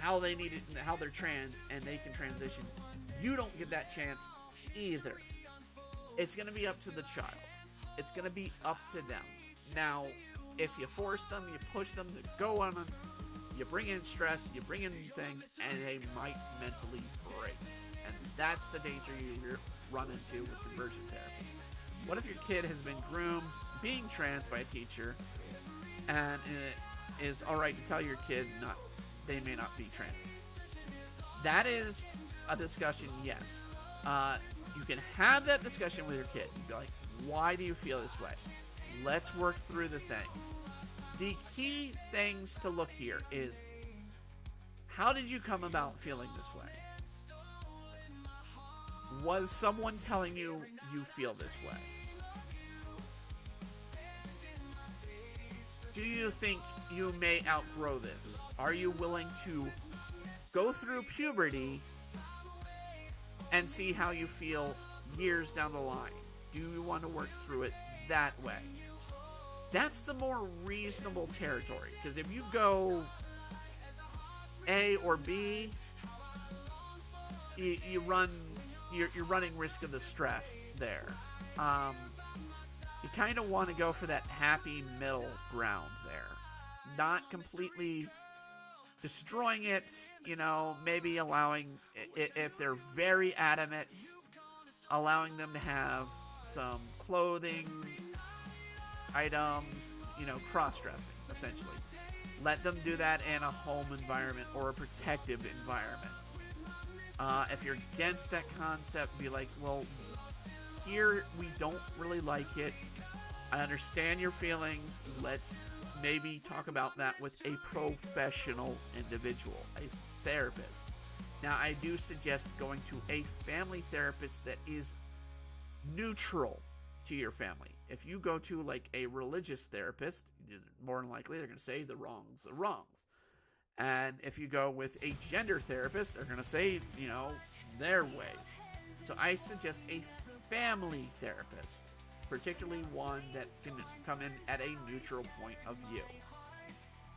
how they need it, how they're trans and they can transition, you don't get that chance either. It's going to be up to the child. It's going to be up to them. Now, if you force them, you push them to go on, you bring in stress, you bring in things, and they might mentally break. And that's the danger you run into with conversion therapy. What if your kid has been groomed being trans by a teacher, and it is alright to tell your kid they may not be trans? That is a discussion, yes. You can have that discussion with your kid. You'd be like, why do you feel this way? Let's work through the things. The key things to look here is, how did you come about feeling this way? Was someone telling you you feel this way? Do you think you may outgrow this? Are you willing to go through puberty and see how you feel years down the line? Do you want to work through it that way? That's the more reasonable territory. Because if you go A or B, you're running risk of the stress there. You kind of want to go for that happy middle ground there. Not completely destroying it, you know, maybe allowing, if they're very adamant, allowing them to have some clothing items, you know, cross-dressing, essentially. Let them do that in a home environment or a protective environment. If you're against that concept, be like, well, here we don't really like it. I understand your feelings. Let's maybe talk about that with a professional individual, a therapist. Now, I do suggest going to a family therapist that is neutral to your family. If you go to like a religious therapist, more than likely they're going to say the wrongs are wrongs. And if you go with a gender therapist, they're going to say, you know, their ways. So I suggest a family therapist, particularly one that can come in at a neutral point of view.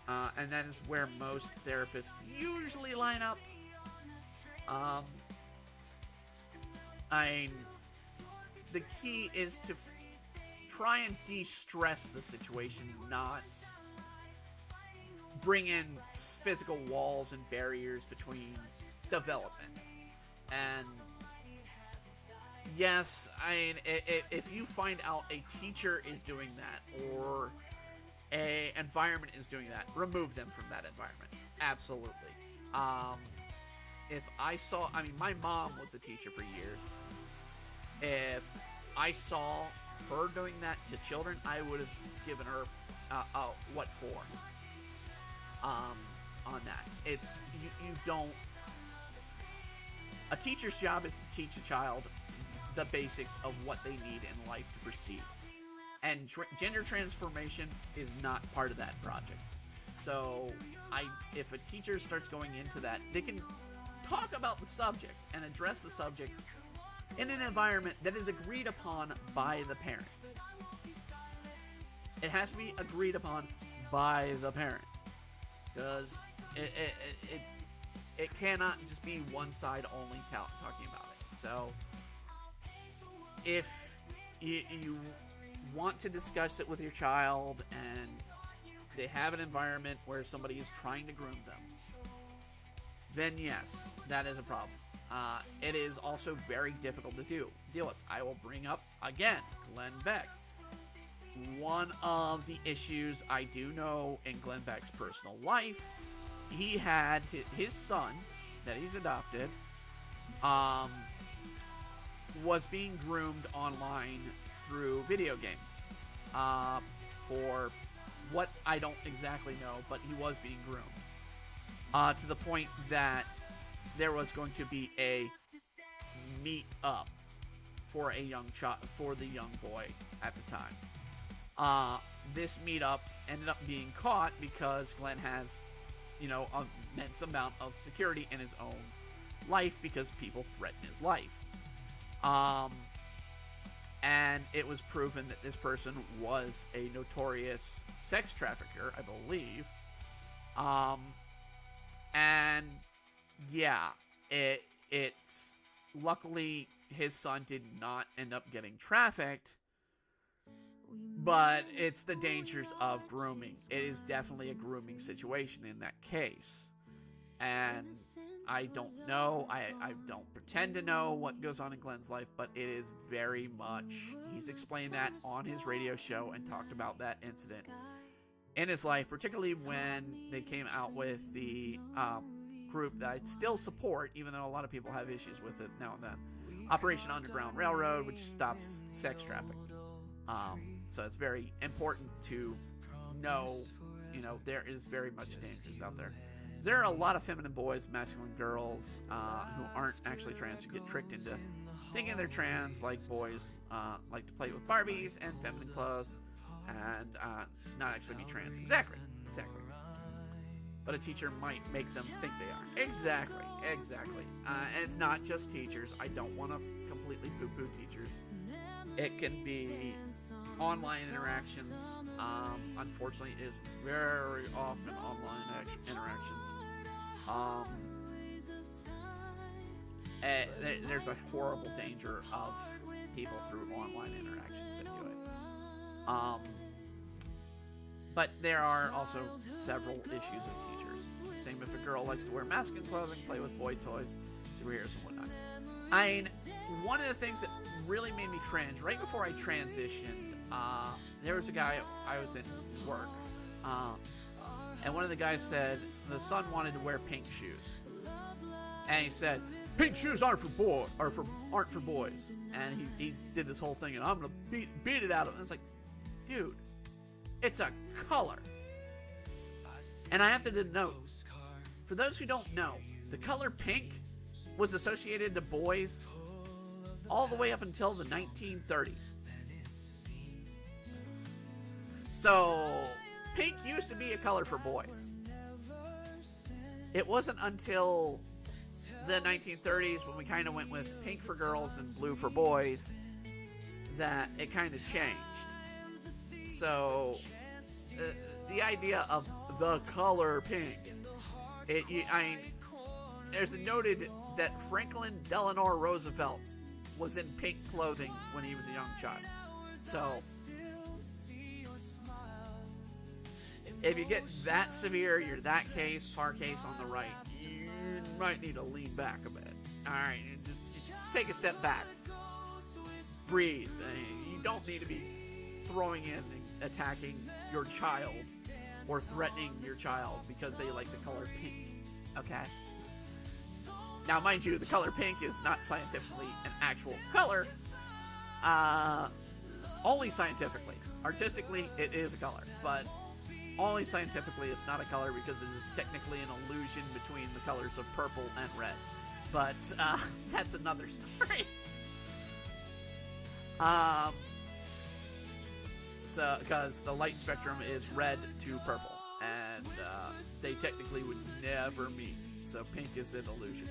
And that is where most therapists usually line up. The key is to try and de-stress the situation, not bring in physical walls and barriers between development. And yes, if you find out a teacher is doing that or a environment is doing that, remove them from that environment. Absolutely. If I saw, my mom was a teacher for years. If I saw her doing that to children, I would have given her what for on that. It's you don't. A teacher's job is to teach a child the basics of what they need in life to proceed, and gender transformation is not part of that project. So, if a teacher starts going into that, they can talk about the subject and address the subject in an environment that is agreed upon by the parent. It has to be agreed upon by the parent, because it cannot just be one side only talking about it. So if you want to discuss it with your child and they have an environment where somebody is trying to groom them, then yes, that is a problem. It is also very difficult to deal with. I will bring up, again, Glenn Beck. One of the issues I do know in Glenn Beck's personal life, he had his son that he's adopted, was being groomed online through video games. For what I don't exactly know, but he was being groomed. To the point that there was going to be a meet up for a young child, for the young boy at the time. This meetup ended up being caught because Glenn has, an immense amount of security in his own life because people threaten his life. And it was proven that this person was a notorious sex trafficker, I believe. And yeah, it's luckily his son did not end up getting trafficked, but it's the dangers of grooming. It is definitely a grooming situation in that case. And I don't know, I don't pretend to know what goes on in Glenn's life, but it is very much, he's explained that on his radio show and talked about that incident in his life, particularly when they came out with the group that I still support, even though a lot of people have issues with it now and then, Operation Underground Railroad, which stops sex trafficking. So it's very important to know, there is very much dangers out there. There are a lot of feminine boys, masculine girls who aren't actually trans, who get tricked into thinking they're trans, like boys like to play with Barbies and feminine clothes, and not actually be trans. Exactly. But a teacher might make them think they are. Exactly. And it's not just teachers. I don't want to completely poo-poo teachers. It can be online interactions. Unfortunately, it is very often online interactions. There's a horrible danger of people through online interactions that do it. But there are also several issues of teachers. Same if a girl likes to wear masculine clothing, play with boy toys, superheroes and whatnot. One of the things that really made me cringe, right before I transitioned, there was a guy, I was in work, and one of the guys said the son wanted to wear pink shoes. And he said, pink shoes aren't for boys. And he did this whole thing, and I'm going to beat it out of him. And it's like, dude, it's a color. And I have to denote, for those who don't know, the color pink was associated to boys all the way up until the 1930s. So, pink used to be a color for boys. It wasn't until the 1930s, when we kind of went with pink for girls and blue for boys, that it kind of changed. So, the idea of the color pink, there's a noted that Franklin Delano Roosevelt was in pink clothing when he was a young child. So, if you get that severe, you're that case, far case on the right, you might need to lean back a bit. Alright, just take a step back. Breathe. You don't need to be throwing in and attacking your child or threatening your child because they like the color pink. Okay? Now, mind you, the color pink is not scientifically an actual color. Only scientifically. Artistically, it is a color, but only scientifically it's not a color because it is technically an illusion between the colors of purple and red. But that's another story. So, because the light spectrum is red to purple, and they technically would never meet. So pink is an illusion,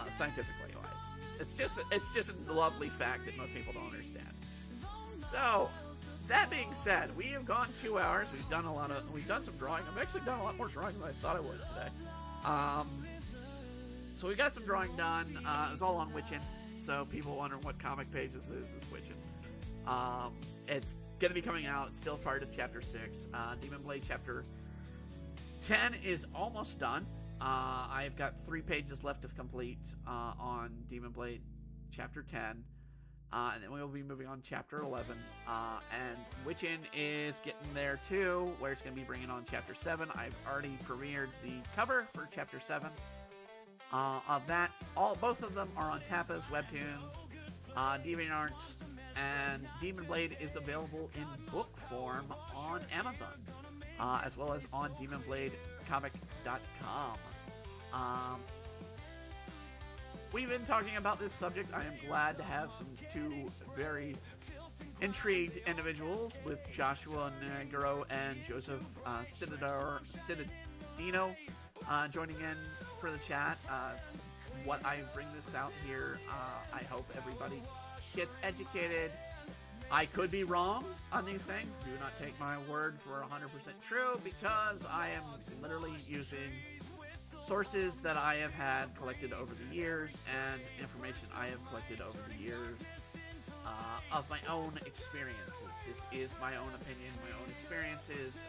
scientifically wise. It's just a lovely fact that most people don't understand. So, that being said, we have gone 2 hours. We've done some drawing. I've actually done a lot more drawing than I thought I would today. So we got some drawing done. It was all on Witchin. So people wondering what comic pages is Witchin. It's going to be coming out. It's still part of Chapter 6. Demon Blade Chapter 10 is almost done. I've got 3 pages left to complete on Demon Blade Chapter 10. And then we'll be moving on to Chapter 11. And Witchin is getting there too, where it's going to be bringing on Chapter 7. I've already premiered the cover for Chapter 7 of that. Both of them are on Tapas, Webtoons, DeviantArt, and Demon Blade is available in book form on Amazon, as well as on DemonBladeComic.com. We've been talking about this subject. I am glad to have two very intrigued individuals with Joshua Negro and Joseph Citadino joining in for the chat. It's what I bring this out here. I hope everybody gets educated. I could be wrong on these things. Do not take my word for 100% true, because I am literally using sources that I have had collected over the years and information I have collected over the years of my own experiences. This is my own opinion, my own experiences.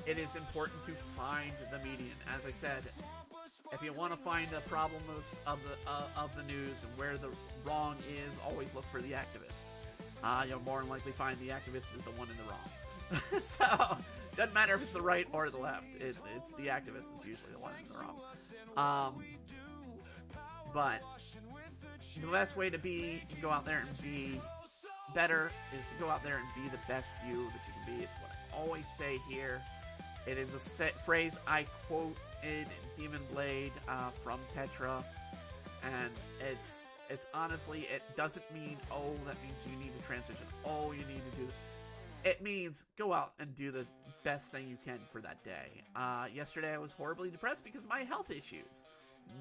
It is important to find the median. As I said, if you want to find the problem of the news and where the wrong is, always look for the activist. You'll more than likely find the activist is the one in the wrong. So, doesn't matter if it's the right or the left. It's the activist that's usually the one in the wrong. But the best way to go out there and be better is to go out there and be the best you that you can be. It's what I always say here. It is a phrase I quote in Demon Blade from Tetra, and it's honestly, it doesn't mean, oh, that means you need to transition, oh, you need to do. It means go out and do the best thing you can for that day. Yesterday I was horribly depressed because of my health issues.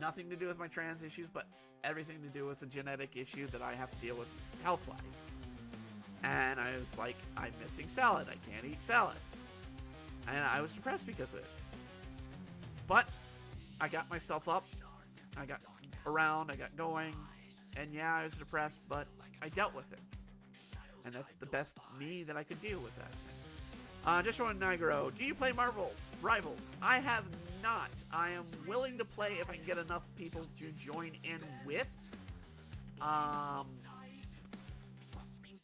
Nothing to do with my trans issues, but everything to do with the genetic issue that I have to deal with health-wise. And I was like, I'm missing salad. I can't eat salad. And I was depressed because of it. But I got myself up. I got around. I got going. And yeah, I was depressed, but I dealt with it. And that's the best me that I could deal with that. Joshua Nigro, do you play Marvel's Rivals? I have not. I am willing to play if I can get enough people to join in with.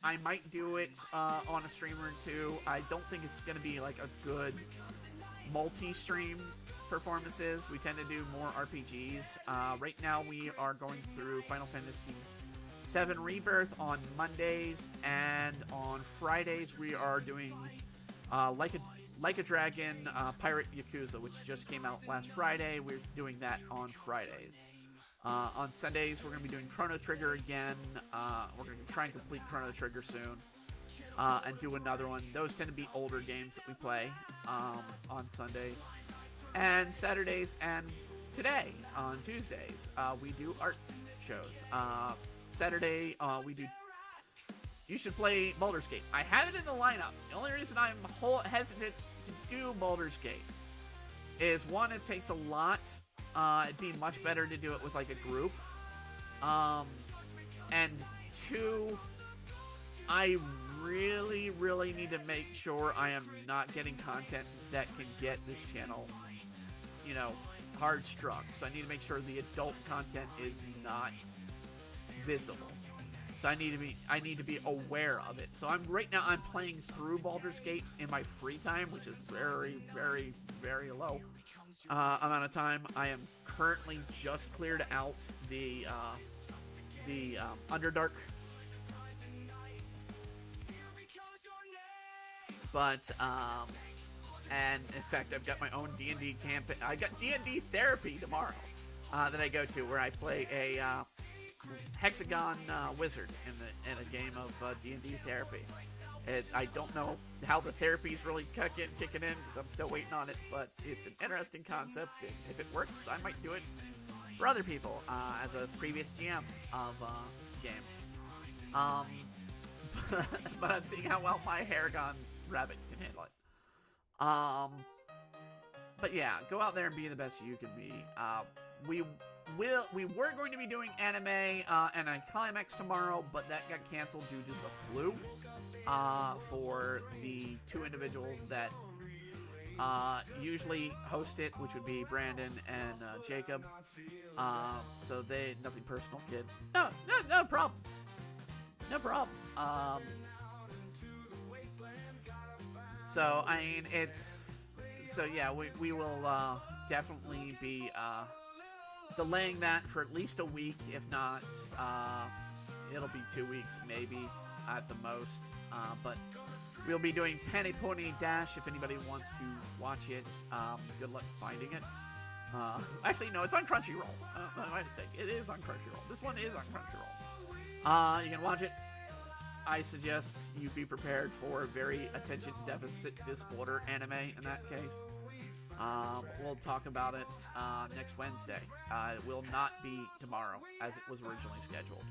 I might do it on a stream or two. I don't think it's going to be like a good multi-stream performances. We tend to do more RPGs. Right now we are going through Final Fantasy VII Rebirth on Mondays, and on Fridays we are doing Like a Dragon Pirate Yakuza, which just came out last Friday. We're doing that on Fridays. On Sundays, we're going to be doing Chrono Trigger again. We're going to try and complete Chrono Trigger soon. And do another one. Those tend to be older games that we play on Sundays. And Saturdays and today, on Tuesdays, we do art shows. Saturday, we do... You should play Baldur's Gate. I have it in the lineup. The only reason I'm hesitant to do Baldur's Gate is, one, it takes a lot. It'd be much better to do it with like a group. And two, I really, really need to make sure I am not getting content that can get this channel, you know, hard struck. So I need to make sure the adult content is not visible. So I need to be aware of it. So right now I'm playing through Baldur's Gate in my free time, which is very, very, very low amount of time. I am currently just cleared out the Underdark. But and in fact, I've got my own D&D campaign. I got D&D therapy tomorrow that I go to, where I play a Hexagon wizard in a game of D&D therapy. I don't know how the therapy's really kicking in, because I'm still waiting on it, but it's an interesting concept, and if it works, I might do it for other people as a previous GM of games. but I'm seeing how well my Haragon rabbit can handle it. But yeah, go out there and be the best you can be. We were going to be doing anime and a climax tomorrow, but that got canceled due to the flu. For the two individuals that usually host it, which would be Brandon and Jacob. So nothing personal, kid. No problem. No problem. So, I mean, yeah, we will definitely be delaying that for at least a week. If not, it'll be 2 weeks, maybe, at the most. But we'll be doing Penny Pony Dash if anybody wants to watch it. Good luck finding it. Actually, no, it's on Crunchyroll. My mistake. It is on Crunchyroll. This one is on Crunchyroll. You can watch it. I suggest you be prepared for very attention deficit disorder anime in that case. We'll talk about it next Wednesday. It will not be tomorrow as it was originally scheduled.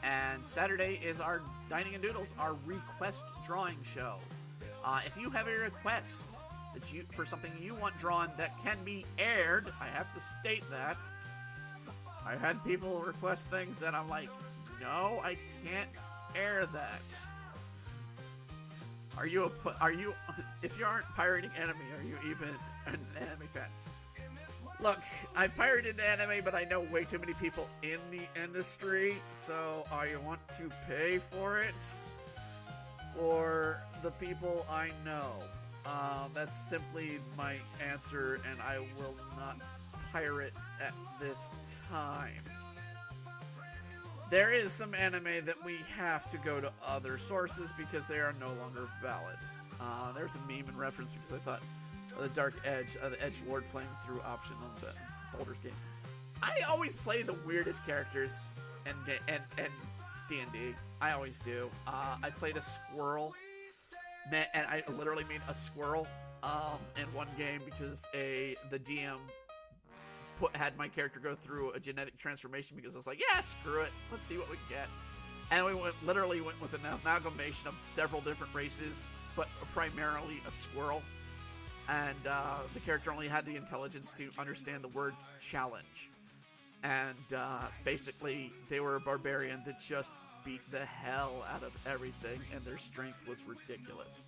And Saturday is our Dining and Doodles, our request drawing show. If you have a request for something you want drawn that can be aired, I have to state that. I've had people request things that I'm like, no, I can't air that. If you aren't pirating anime, are you even an anime fan? Look, I pirated anime, but I know way too many people in the industry, so I want to pay for it for the people I know. That's simply my answer, and I will not pirate at this time. There is some anime that we have to go to other sources because they are no longer valid. There's a meme in reference because I thought the Dark Edge, the Edgelord playing through option on the Baldur's Gate. I always play the weirdest characters and D&D. I always do. I played a squirrel, and I literally made a squirrel in one game because the DM had my character go through a genetic transformation because I was like, yeah, screw it. Let's see what we can get. And we literally went with an amalgamation of several different races, but primarily a squirrel. And the character only had the intelligence to understand the word challenge. And basically, they were a barbarian that just beat the hell out of everything, and their strength was ridiculous.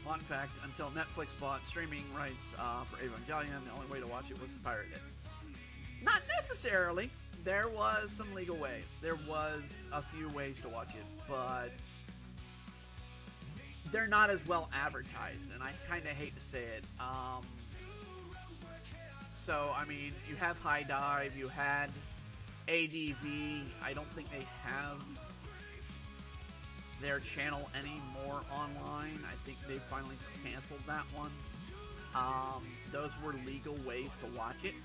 Fun fact, until Netflix bought streaming rights for Evangelion, the only way to watch it was to pirate it. Not necessarily. There was some legal ways. There was a few ways to watch it, but they're not as well advertised, and I kind of hate to say it. So, I mean, you have High Dive, you had ADV. I don't think they have their channel anymore online. I think they finally canceled that one. Those were legal ways to watch it.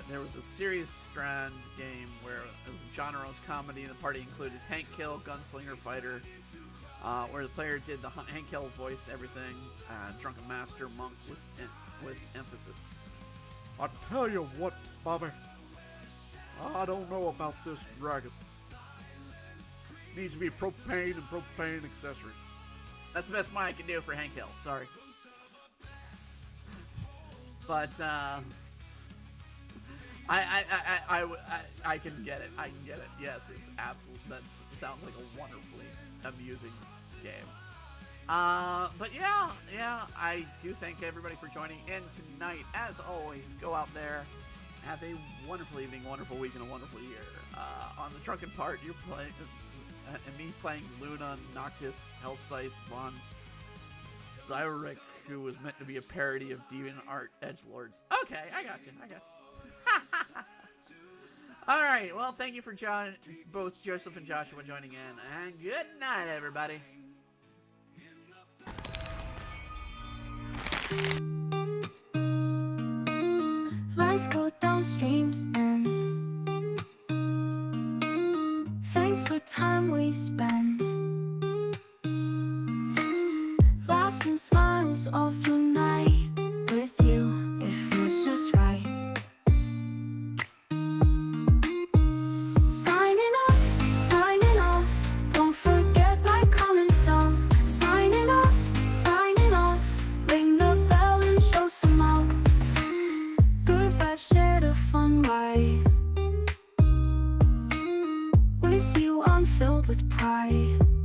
There was a Serious Strand game where it was a genre's comedy, and the party included Hank Hill, Gunslinger Fighter, where the player did the Hank Hill voice, everything, Drunken Master, Monk with emphasis. I tell you what, Bobby, I don't know about this dragon. Needs to be propane and propane accessory. That's the best I can do for Hank Hill. Sorry, but I can get it. I can get it. Yes, it's absolute. That sounds like a wonderfully amusing game. But yeah, I do thank everybody for joining in tonight. As always, go out there, have a wonderful evening, wonderful week, and a wonderful year. On the drunken part, you're playing, and me playing Luna, Noctis, Hellscythe, Von Cyric, who was meant to be a parody of Deviant Art Edgelords. Okay, I got you. All right, well, thank you for both Joseph and Joshua joining in, and good night, everybody. Lights go down streams and thanks for time we spend. with pride.